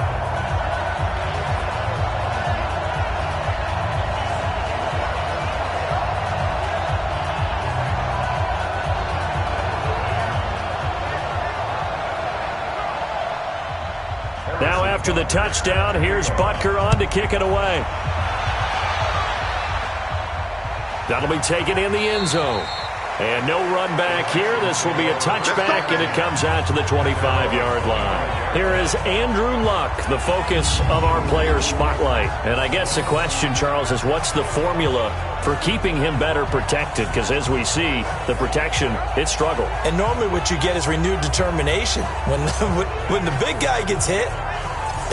Speaker 2: Now after the touchdown, here's Butker on to kick it away. That'll be taken in the end zone. And no run back here. This will be a touchback, and it comes out to the 25-yard line. Here is Andrew Luck, the focus of our player spotlight. And I guess the question, Charles, is what's the formula for keeping him better protected? Because as we see, the protection, it struggled.
Speaker 3: And normally what you get is renewed determination. When the big guy gets hit,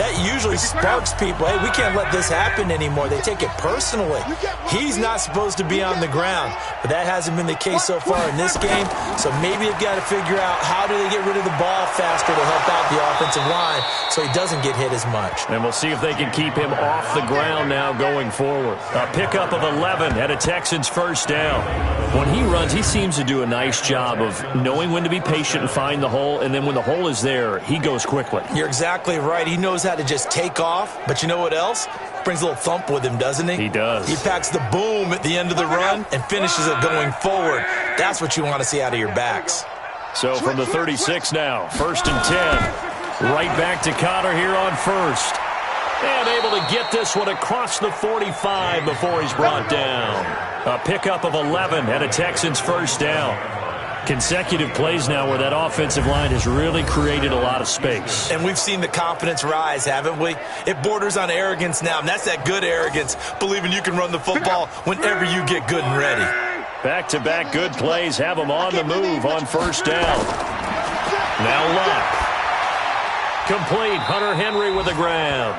Speaker 3: that usually sparks people. Hey, we can't let this happen anymore. They take it personally. He's not supposed to be on the ground, but that hasn't been the case so far in this game. So maybe they've got to figure out how do they get rid of the ball faster to help out the offensive line so he doesn't get hit as much.
Speaker 2: And we'll see if they can keep him off the ground now going forward. A pickup of 11 at a Texans first down. When he runs, he seems to do a nice job of knowing when to be patient and find the hole, and then when the hole is there, he goes quickly.
Speaker 3: You're exactly right. He knows how to just take off, but you know what else? Brings a little thump with him, doesn't he?
Speaker 2: He does.
Speaker 3: He packs the boom at the end of the run and finishes it going forward. That's what you want to see out of your backs.
Speaker 2: So from the 36 now, 1st and 10. Right back to Connor here on first. And able to get this one across the 45 before he's brought down. A pickup of 11 at a Texans first down. Consecutive plays now where that offensive line has really created a lot of space.
Speaker 3: And we've seen the confidence rise, haven't we? It borders on arrogance now, and that's that good arrogance, believing you can run the football whenever you get good and ready.
Speaker 2: Back-to-back good plays have them on the move on first down. Now Luck. Complete. Hunter Henry with the grab.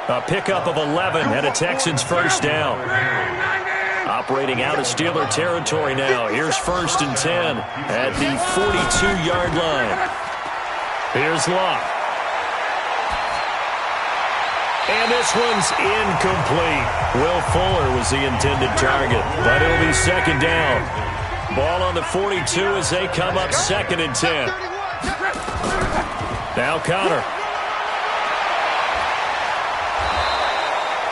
Speaker 2: A pickup of 11 at a Texans first down. Operating out of Steeler territory now. Here's 1st and 10 at the 42-yard line. Here's Luck. And this one's incomplete. Will Fuller was the intended target, but it'll be 2nd down. Ball on the 42 as they come up 2nd and 10. Now Connor.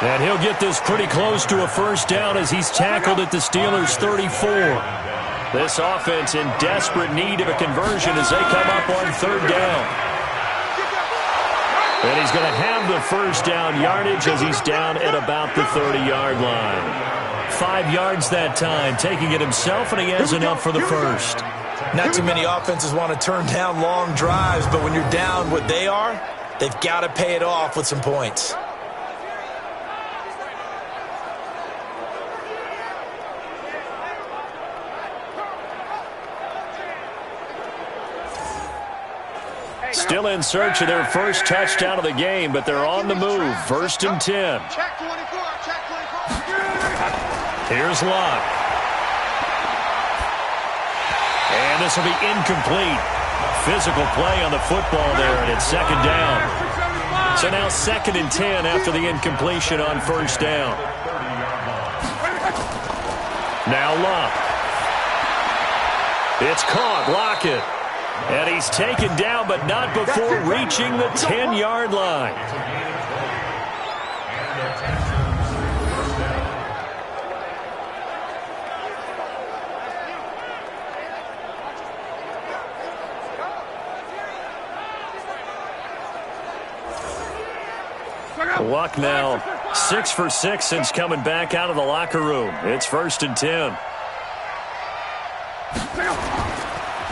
Speaker 2: And he'll get this pretty close to a first down as he's tackled at the Steelers' 34. This offense in desperate need of a conversion as they come up on 3rd down. And he's going to have the first down yardage as he's down at about the 30-yard line. 5 yards that time, taking it himself, and he has enough for the first.
Speaker 3: Not too many offenses want to turn down long drives, but when you're down what they are, they've got to pay it off with some points.
Speaker 2: Still in search of their first touchdown of the game, but they're on the move. 1st and 10. Here's Luck. And this will be incomplete. Physical play on the football there, and it's 2nd down. So now 2nd and 10 after the incompletion on first down. Now Luck. It's caught. Lockett. And he's taken down, but not before reaching the 10-yard line. Luck now 6 for 6 since coming back out of the locker room. It's 1st and 10.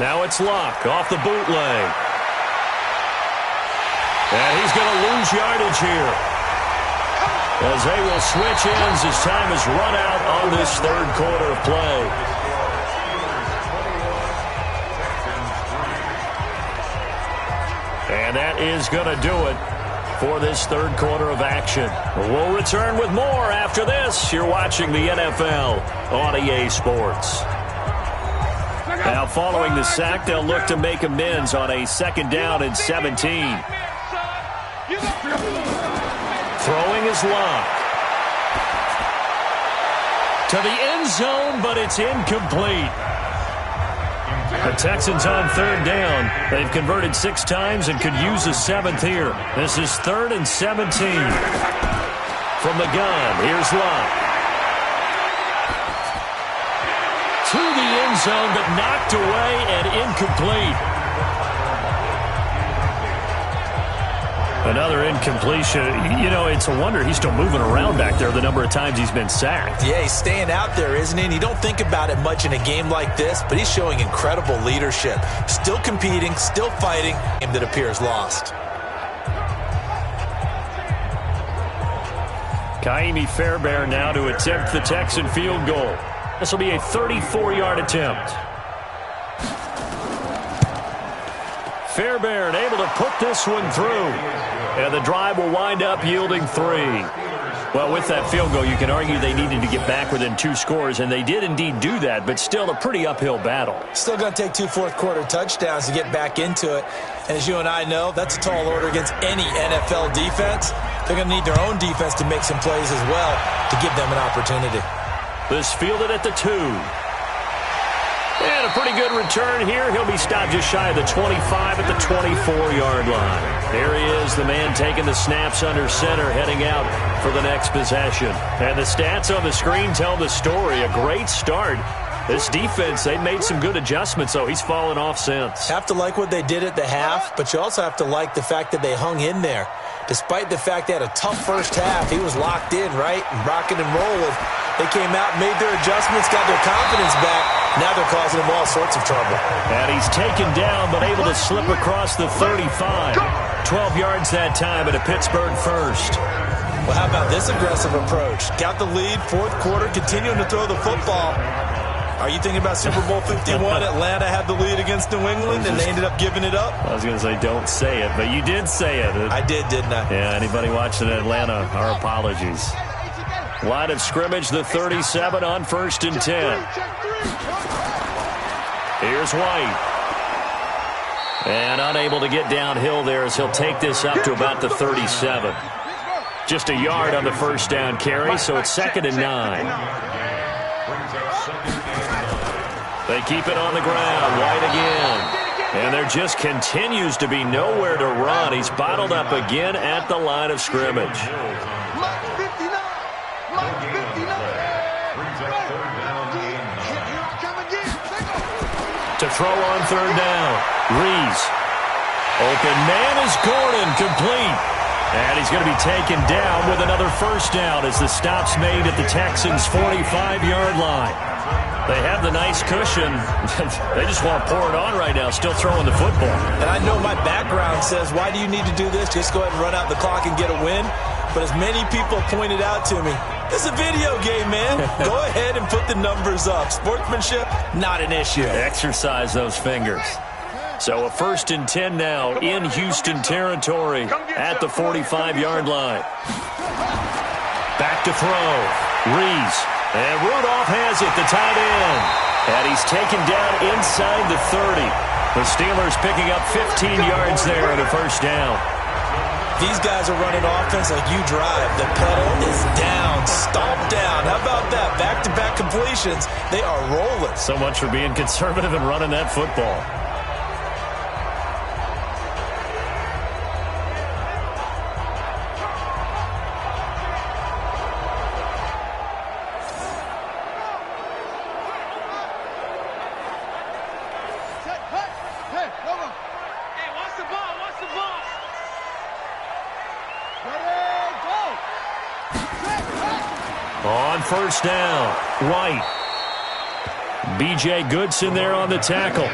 Speaker 2: Now it's Luck off the bootleg. And he's going to lose yardage here, as they will switch ends as time has run out on this 3rd quarter of play. And that is going to do it for this 3rd quarter of action. We'll return with more after this. You're watching the NFL on EA Sports. Now following the sack, they'll look to make amends on a 2nd down and 17. Throwing is Luck. To the end zone, but it's incomplete. The Texans on 3rd down. They've converted 6 times and could use a 7th here. This is 3rd and 17. From the gun, here's Luck. To the end zone, but knocked away and incomplete. Another incompletion. You know, it's a wonder he's still moving around back there the number of times he's been sacked.
Speaker 3: Yeah, he's staying out there, isn't he? And you don't think about it much in a game like this, but he's showing incredible leadership. Still competing, still fighting, game that appears lost.
Speaker 2: Kaimi Fairbairn now to attempt the Texan field goal. This will be a 34-yard attempt. Fairbairn able to put this one through. And the drive will wind up yielding 3. Well, with that field goal, you can argue they needed to get back within 2 scores, and they did indeed do that, but still a pretty uphill battle.
Speaker 3: Still going to take 2 fourth-quarter touchdowns to get back into it. And as you and I know, that's a tall order against any NFL defense. They're going to need their own defense to make some plays as well to give them an opportunity.
Speaker 2: This fielded at the 2. And a pretty good return here. He'll be stopped just shy of the 25 at the 24-yard line. There he is, the man taking the snaps under center, heading out for the next possession. And the stats on the screen tell the story. A great start. This defense, they made some good adjustments, though. He's fallen off since.
Speaker 3: Have to like what they did at the half, but you also have to like the fact that they hung in there. Despite the fact they had a tough first half, he was locked in, right? And rocking and rolling. They came out, made their adjustments, got their confidence back. Now they're causing him all sorts of trouble.
Speaker 2: And he's taken down, but able to slip across the 35. 12 yards that time at a Pittsburgh first.
Speaker 3: Well, how about this aggressive approach? Got the lead, fourth quarter, continuing to throw the football. Are you thinking about Super Bowl 51? Atlanta had the lead against New England, and they ended up giving it up?
Speaker 2: I was going to say, don't say it, but you did say it.
Speaker 3: I did, didn't I?
Speaker 2: Yeah, anybody watching Atlanta, our apologies. Line of scrimmage, the 37 on 1st and 10. Here's White. And unable to get downhill there as he'll take this up to about the 37. Just a yard on the first down carry, so it's 2nd and 9. They keep it on the ground. White again. And there just continues to be nowhere to run. He's bottled up again at the line of scrimmage. To throw on 3rd down. Reese. Open man is Gordon, complete. And he's going to be taken down with another first down as the stop's made at the Texans' 45-yard line. They have the nice cushion. They just want to pour it on right now, still throwing the football.
Speaker 3: And I know my background says, why do you need to do this? Just go ahead and run out the clock and get a win. But as many people pointed out to me, it's a video game, man. Go ahead and put the numbers up. Sportsmanship, not an issue.
Speaker 2: Exercise those fingers. So a 1st and 10 now in Houston territory at the 45-yard line. Back to throw. Reese. And Rudolph has it, the tight end. And he's taken down inside the 30. The Steelers picking up 15 yards there at a first down.
Speaker 3: These guys are running offense like you drive. The pedal is down, stomped down. How about that? Back-to-back completions. They are rolling.
Speaker 2: So much for being conservative and running that football. On first down, White. B.J. Goodson there on the tackle.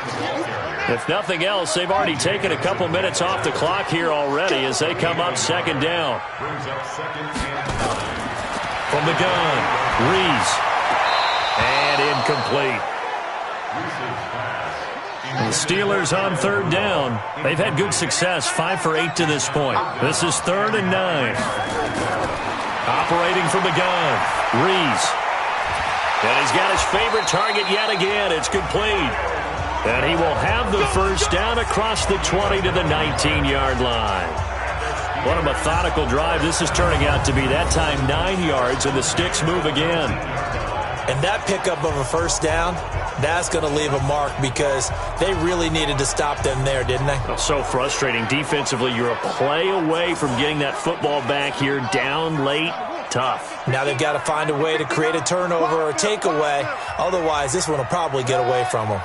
Speaker 2: If nothing else, they've already taken a couple minutes off the clock here already as they come up 2nd down. From the gun, Reese. And incomplete. The Steelers on 3rd down. They've had good success, 5 for 8 to this point. This is 3rd and 9. Operating from the gun, Reese. And he's got his favorite target yet again. It's complete. And he will have the first down across the 20 to the 19-yard line. What a methodical drive this is turning out to be. That time 9 yards, and the sticks move again.
Speaker 3: And that pickup of a first down, that's going to leave a mark because they really needed to stop them there, didn't they?
Speaker 2: So frustrating. Defensively, you're a play away from getting that football back here down late. Tough.
Speaker 3: Now they've got to find a way to create a turnover or takeaway. Otherwise, this one will probably get away from them.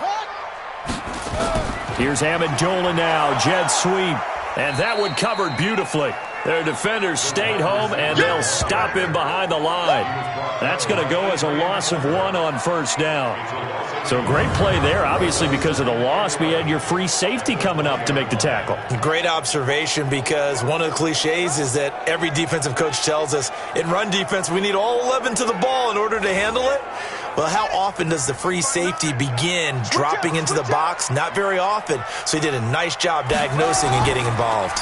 Speaker 2: Here's Amendola now. Jet sweep. And that one covered beautifully. Their defenders stayed home, and they'll stop him behind the line. That's going to go as a loss of 1 on first down. So great play there, obviously because of the loss. We had your free safety coming up to make the tackle.
Speaker 3: Great observation, because one of the cliches is that every defensive coach tells us in run defense we need all 11 to the ball in order to handle it. Well, how often does the free safety begin dropping into the box? Not very often. So he did a nice job diagnosing and getting involved.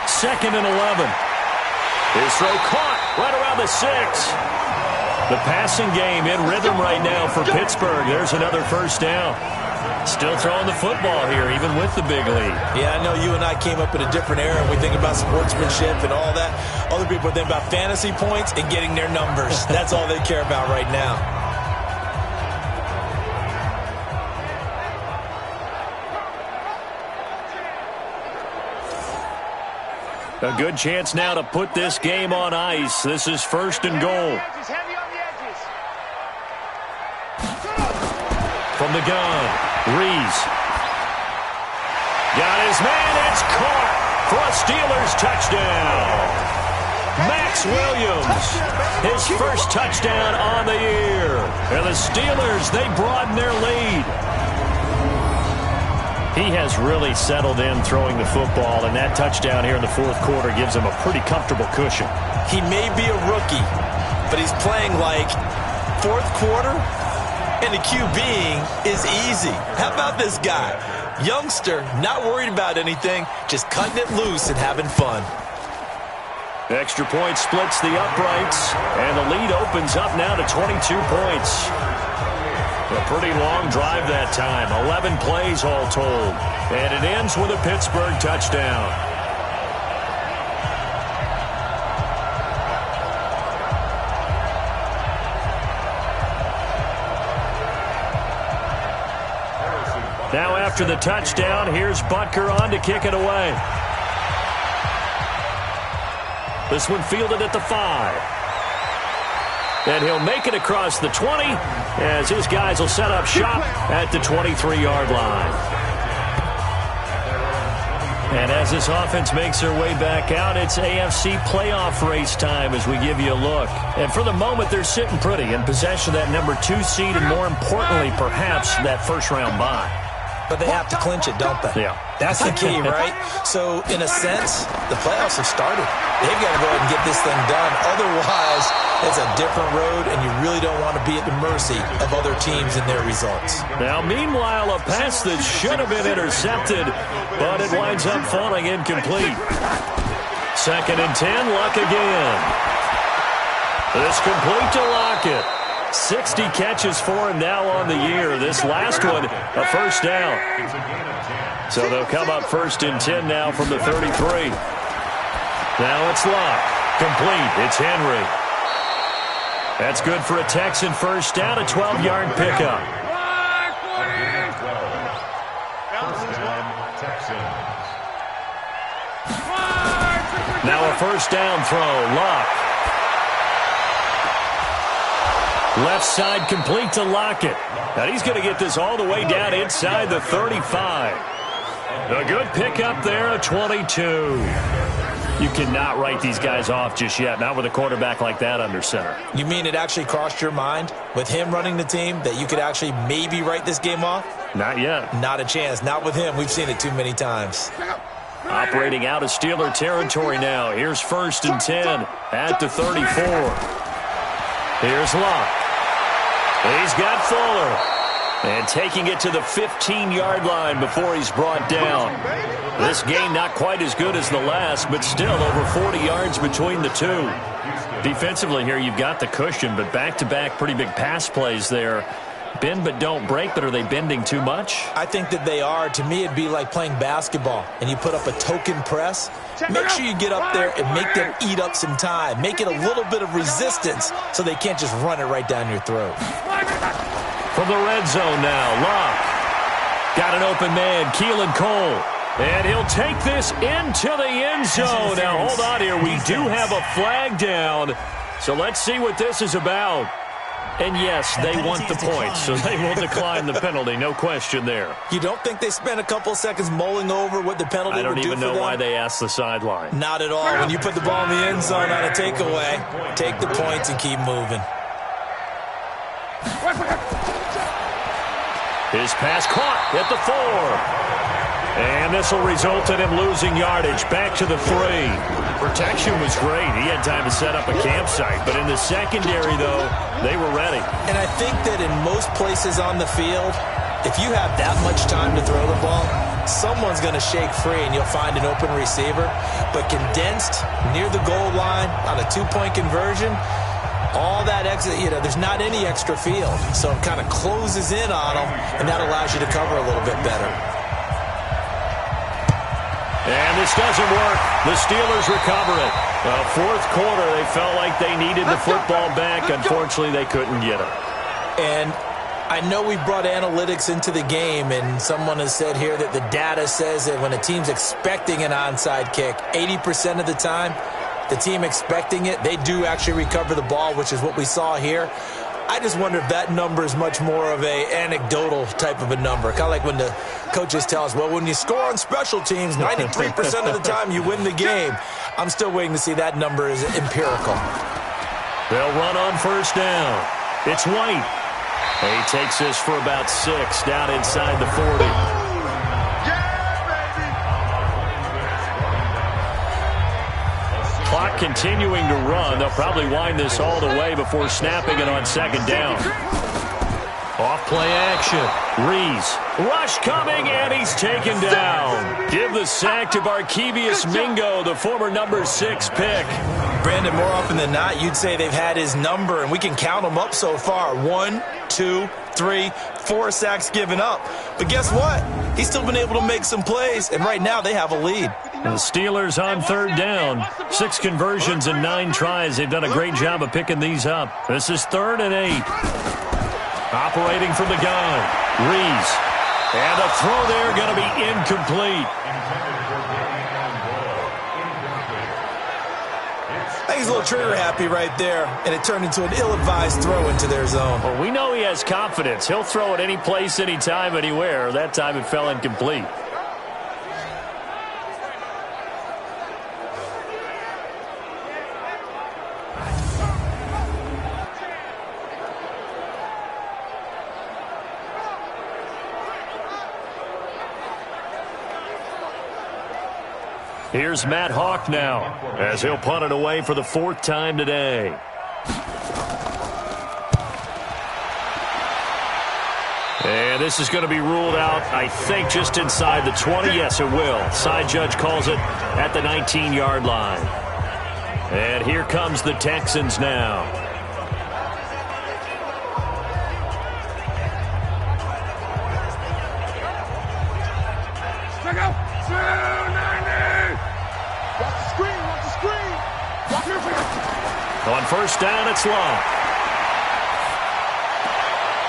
Speaker 2: 2nd and 11. His throw caught right around the 6. The passing game in rhythm right now for Pittsburgh. There's another first down. Still throwing the football here, even with the big lead.
Speaker 3: Yeah, I know you and I came up in a different era, and we think about sportsmanship and all that. Other people think about fantasy points and getting their numbers. That's all they care about right now.
Speaker 2: A good chance now to put this game on ice. This is 1st and goal. From the gun, Reese. Got his man, it's caught for a Steelers touchdown. Max Williams, his first touchdown on the year. And the Steelers, they broaden their lead. He has really settled in throwing the football, and that touchdown here in the 4th quarter gives him a pretty comfortable cushion.
Speaker 3: He may be a rookie, but he's playing like 4th quarter, and the QBing is easy. How about this guy? Youngster, not worried about anything, just cutting it loose and having fun.
Speaker 2: Extra point splits the uprights, and the lead opens up now to 22 points. A pretty long drive that time, 11 plays all told. And it ends with a Pittsburgh touchdown. Now after the touchdown, here's Butker on to kick it away. This one fielded at the 5. And he'll make it across the 20 as his guys will set up shop at the 23-yard line. And as this offense makes their way back out, it's AFC playoff race time as we give you a look. And for the moment, they're sitting pretty in possession of that number 2 seed and, more importantly, perhaps that first-round bye.
Speaker 3: But they have to clinch it, don't they?
Speaker 2: Yeah.
Speaker 3: That's the key, right? So, in a sense, the playoffs have started. They've got to go ahead and get this thing done. Otherwise, it's a different road, and you really don't want to be at the mercy of other teams and their results.
Speaker 2: Now, meanwhile, a pass that should have been intercepted, but it winds up falling incomplete. 2nd and 10, Luck again. This complete to Lockett. 60 catches for him now on the year. This last one, a first down. So they'll come up 1st and 10 now from the 33. Now it's Luck. Complete. It's Henry. That's good for a Texan first down, a 12-yard pickup. Now a first down throw. Luck. Left side complete to Lockett. Now he's going to get this all the way down inside the 35. A good pickup there, a 22. You cannot write these guys off just yet, not with a quarterback like that under center.
Speaker 3: You mean it actually crossed your mind with him running the team that you could actually maybe write this game off?
Speaker 2: Not yet.
Speaker 3: Not a chance. Not with him. We've seen it too many times.
Speaker 2: Operating out of Steeler territory now. Here's 1st and 10 at the 34. Here's Luck. He's got Fuller. And taking it to the 15-yard line before he's brought down. This game not quite as good as the last, but still over 40 yards between the two. Defensively here, you've got the cushion, but back-to-back pretty big pass plays there. Bend but don't break, but are they bending too much?
Speaker 3: I think that they are. To me, it'd be like playing basketball, and you put up a token press. Make sure you get up there and make them eat up some time. Make it a little bit of resistance so they can't just run it right down your throat.
Speaker 2: From the red zone now, Locke. Got an open man, Keelan Cole. And he'll take this into the end zone. Now, hold on here. We do have a flag down. So let's see what this is about. And yes, they want the points, so they will decline the penalty. No question there.
Speaker 3: You don't think they spent a couple seconds mulling over what the penalty would do for them?
Speaker 2: I don't even know why they asked the sideline.
Speaker 3: Not at all. When you put the ball in the end zone on a takeaway, take the points and keep moving.
Speaker 2: His pass caught at the 4. And this will result in him losing yardage. Back to the 3. Protection was great. He had time to set up a campsite. But in the secondary, though, they were ready.
Speaker 3: And I think that in most places on the field, if you have that much time to throw the ball, someone's going to shake free and you'll find an open receiver. But condensed near the goal line on a 2-point conversion, all that extra, there's not any extra field. So it kind of closes in on them, and that allows you to cover a little bit better.
Speaker 2: And this doesn't work. The Steelers recover it. Fourth quarter, they felt like they needed the football back. Unfortunately, they couldn't get it.
Speaker 3: And I know we brought analytics into the game, and someone has said here that the data says that when a team's expecting an onside kick, 80% of the time, the team expecting it, they do actually recover the ball, which is what we saw here. I just wonder if that number is much more of a anecdotal type of a number. Kind of like when the coaches tell us, well, when you score on special teams, 93% of the time you win the game. I'm still waiting to see that number is empirical.
Speaker 2: They'll run on first down. It's White. He takes this for about 6 down inside the 40. Clock continuing to run. They'll probably wind this all the way before snapping it on second down. Off play action. Rees. Rush coming, and he's taken down. Give the sack to Barkevious Mingo, the former number 6 pick.
Speaker 3: Brandon, more often than not, you'd say they've had his number, and we can count them up so far. 1, 2, 3, 4 sacks given up. But guess what? He's still been able to make some plays, and right now they have a lead.
Speaker 2: The Steelers on third down. 6 conversions and 9 tries. They've done a great job of picking these up. This is 3rd and 8. Operating from the gun. Rees. And a throw there going to be incomplete.
Speaker 3: I think he's a little trigger happy right there, and it turned into an ill-advised throw into their zone.
Speaker 2: Well, we know he has confidence. He'll throw it any place, anytime, anywhere. That time it fell incomplete. Here's Matt Hawk now, as he'll punt it away for the 4th time today. And this is going to be ruled out, I think, just inside the 20. Yes, it will. Side judge calls it at the 19-yard line. And here comes the Texans now. On first down, it's Love.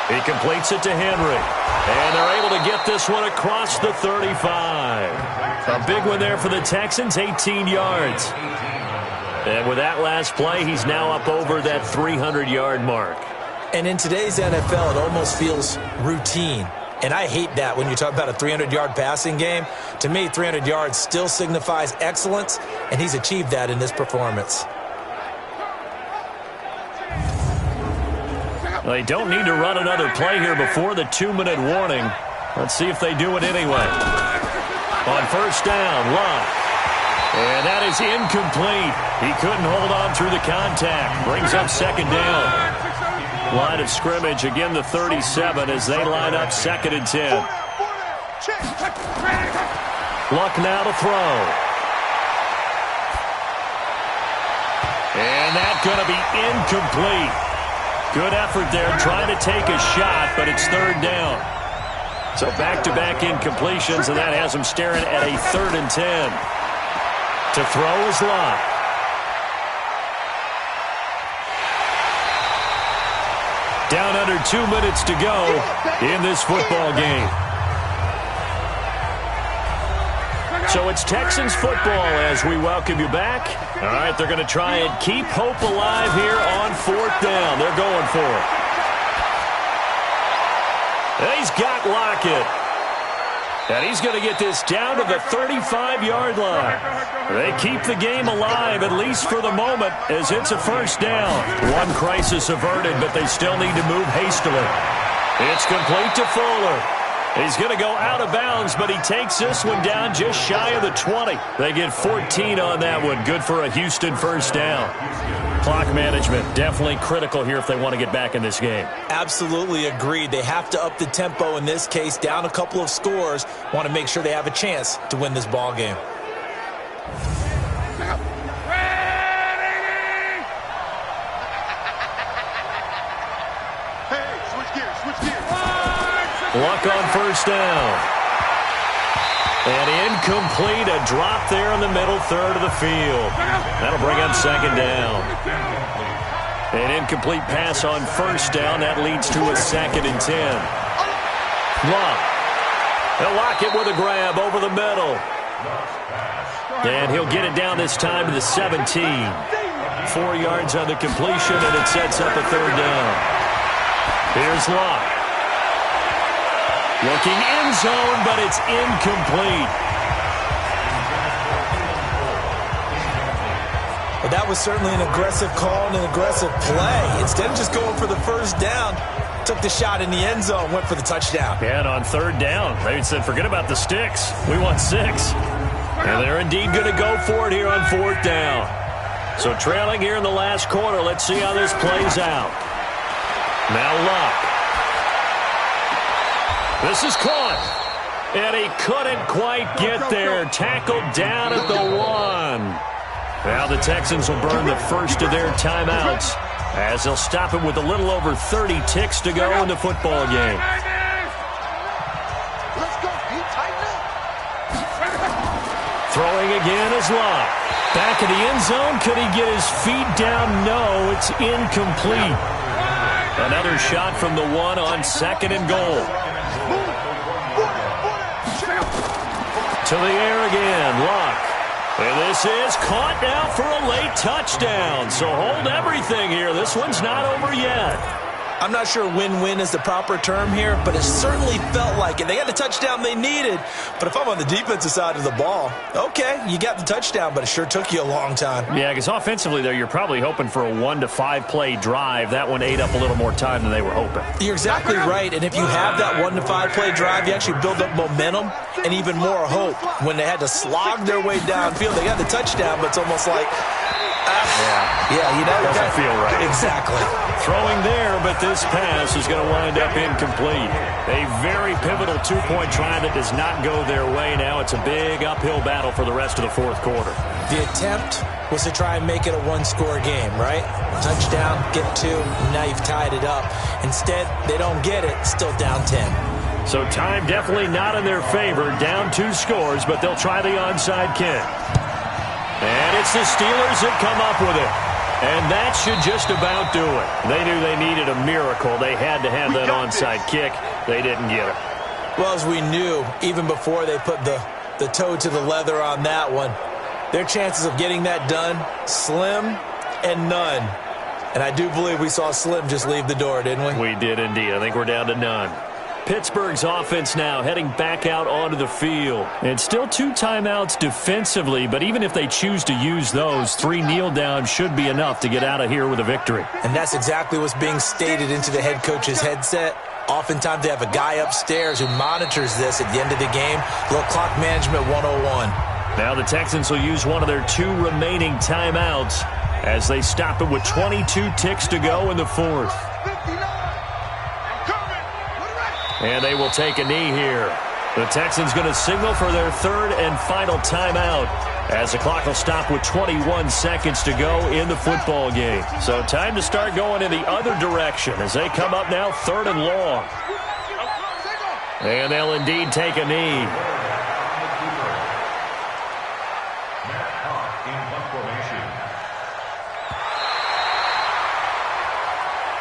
Speaker 2: He completes it to Henry. And they're able to get this one across the 35. A big one there for the Texans, 18 yards. And with that last play, he's now up over that 300-yard mark.
Speaker 3: And in today's NFL, it almost feels routine. And I hate that when you talk about a 300-yard passing game. To me, 300 yards still signifies excellence, and he's achieved that in this performance.
Speaker 2: They don't need to run another play here before the 2-minute warning. Let's see if they do it anyway. On first down, Love. And that is incomplete. He couldn't hold on through the contact. Brings up second down. Line of scrimmage, again the 37 as they line up 2nd and 10. Luck now to throw. And that's going to be incomplete. Good effort there trying to take a shot, but it's 3rd down. So back-to-back incompletions, and that has him staring at a 3rd and 10. To throw is Love. Down under 2 minutes to go in this football game. So it's Texans football as we welcome you back. All right, they're going to try and keep hope alive here on 4th down. They're going for it. He's got Lockett. And he's going to get this down to the 35-yard line. They keep the game alive, at least for the moment, as it's a first down. One crisis averted, but they still need to move hastily. It's complete to Fuller. He's going to go out of bounds, but he takes this one down just shy of the 20. They get 14 on that one. Good for a Houston first down. Clock management definitely critical here if they want to get back in this game.
Speaker 3: Absolutely agreed. They have to up the tempo in this case, down a couple of scores. Want to make sure they have a chance to win this ball game.
Speaker 2: Luck on first down. And incomplete, a drop there in the middle third of the field. That'll bring up second down. An incomplete pass on first down. That leads to a 2nd and 10. Luck. They'll lock it with a grab over the middle. And he'll get it down this time to the 17. 4 yards on the completion, and it sets up a third down. Here's Luck. Looking end zone, but it's incomplete.
Speaker 3: Well, that was certainly an aggressive call and an aggressive play. Instead of just going for the first down, took the shot in the end zone, went for the touchdown.
Speaker 2: Yeah, and on third down, they said, forget about the sticks. We want 6. And they're indeed going to go for it here on fourth down. So trailing here in the last quarter, let's see how this plays out. Now Luck. This is caught. And he couldn't quite get there. Tackled down at the 1. Now the Texans will burn the first of their timeouts as they'll stop it with a little over 30 ticks to go in the football game. Throwing again is Luck. Back in the end zone. Could he get his feet down? No, it's incomplete. Another shot from the 1 on 2nd and goal. To the air again, Luck. And this is caught now for a late touchdown. So hold everything here. This one's not over yet.
Speaker 3: I'm not sure win-win is the proper term here, but it certainly felt like it. They got the touchdown they needed, but if I'm on the defensive side of the ball, okay, you got the touchdown, but it sure took you a long time.
Speaker 2: Yeah, because offensively, though, you're probably hoping for a 1 to 5 play drive. That one ate up a little more time than they were hoping.
Speaker 3: You're exactly right, and if you have that 1 to 5 play drive, you actually build up momentum and even more hope. When they had to slog their way downfield, they got the touchdown, but it's almost like, yeah, you know,
Speaker 2: doesn't feel right.
Speaker 3: Exactly.
Speaker 2: Throwing there, but this pass is going to wind up incomplete. A very pivotal 2-point try that does not go their way now. It's a big uphill battle for the rest of the fourth quarter.
Speaker 3: The attempt was to try and make it a 1-score game, right? Touchdown, get 2, now you've tied it up. Instead, they don't get it, still down 10.
Speaker 2: So time definitely not in their favor. Down 2 scores, but they'll try the onside kick. And it's the Steelers that come up with it. And that should just about do it. They knew they needed a miracle. They had to have that onside kick. They didn't get it.
Speaker 3: Well, as we knew, even before they put the toe to the leather on that one, their chances of getting that done, slim and none. And I do believe we saw Slim just leave the door, didn't we?
Speaker 2: We did indeed. I think we're down to none. Pittsburgh's offense now heading back out onto the field. And still 2 timeouts defensively, but even if they choose to use those, 3 kneel downs should be enough to get out of here with a victory.
Speaker 3: And that's exactly what's being stated into the head coach's headset. Oftentimes they have a guy upstairs who monitors this at the end of the game. Little clock management 101.
Speaker 2: Now the Texans will use one of their 2 remaining timeouts as they stop it with 22 ticks to go in the fourth. And they will take a knee here. The Texans going to signal for their 3rd and final timeout as the clock will stop with 21 seconds to go in the football game. So time to start going in the other direction as they come up now 3rd and long. And they'll indeed take a knee.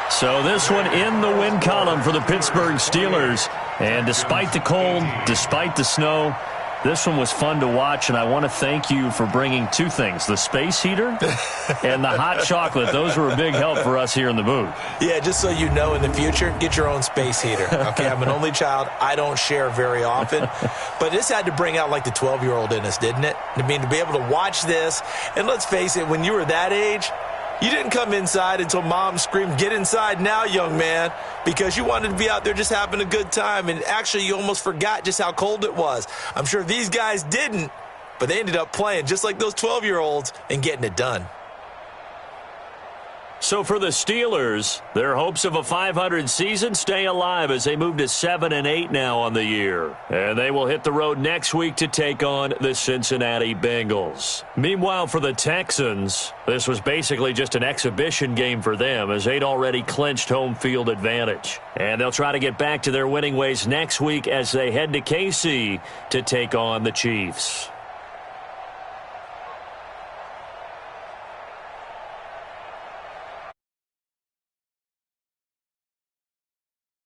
Speaker 2: So this one in the win column for the Pittsburgh Steelers. And despite the cold, despite the snow, This one was fun to watch, and I want to thank you for bringing two things, the space heater and the hot chocolate. Those were a big help for us here in the booth.
Speaker 3: Yeah, just so you know, in the future, get your own space heater. Okay, I'm an only child. I don't share very often. But this had to bring out, like, the 12-year-old in us, didn't it? I mean, to be able to watch this, and let's face it, when you were that age, you didn't come inside until Mom screamed, "Get inside now, young man," because you wanted to be out there just having a good time. And actually, you almost forgot just how cold it was. I'm sure these guys didn't, but they ended up playing just like those 12-year-olds and getting it done.
Speaker 2: So for the Steelers, their hopes of a 500 season stay alive as they move to 7-8 now on the year. And they will hit the road next week to take on the Cincinnati Bengals. Meanwhile, for the Texans, this was basically just an exhibition game for them as they'd already clinched home field advantage. And they'll try to get back to their winning ways next week as they head to KC to take on the Chiefs.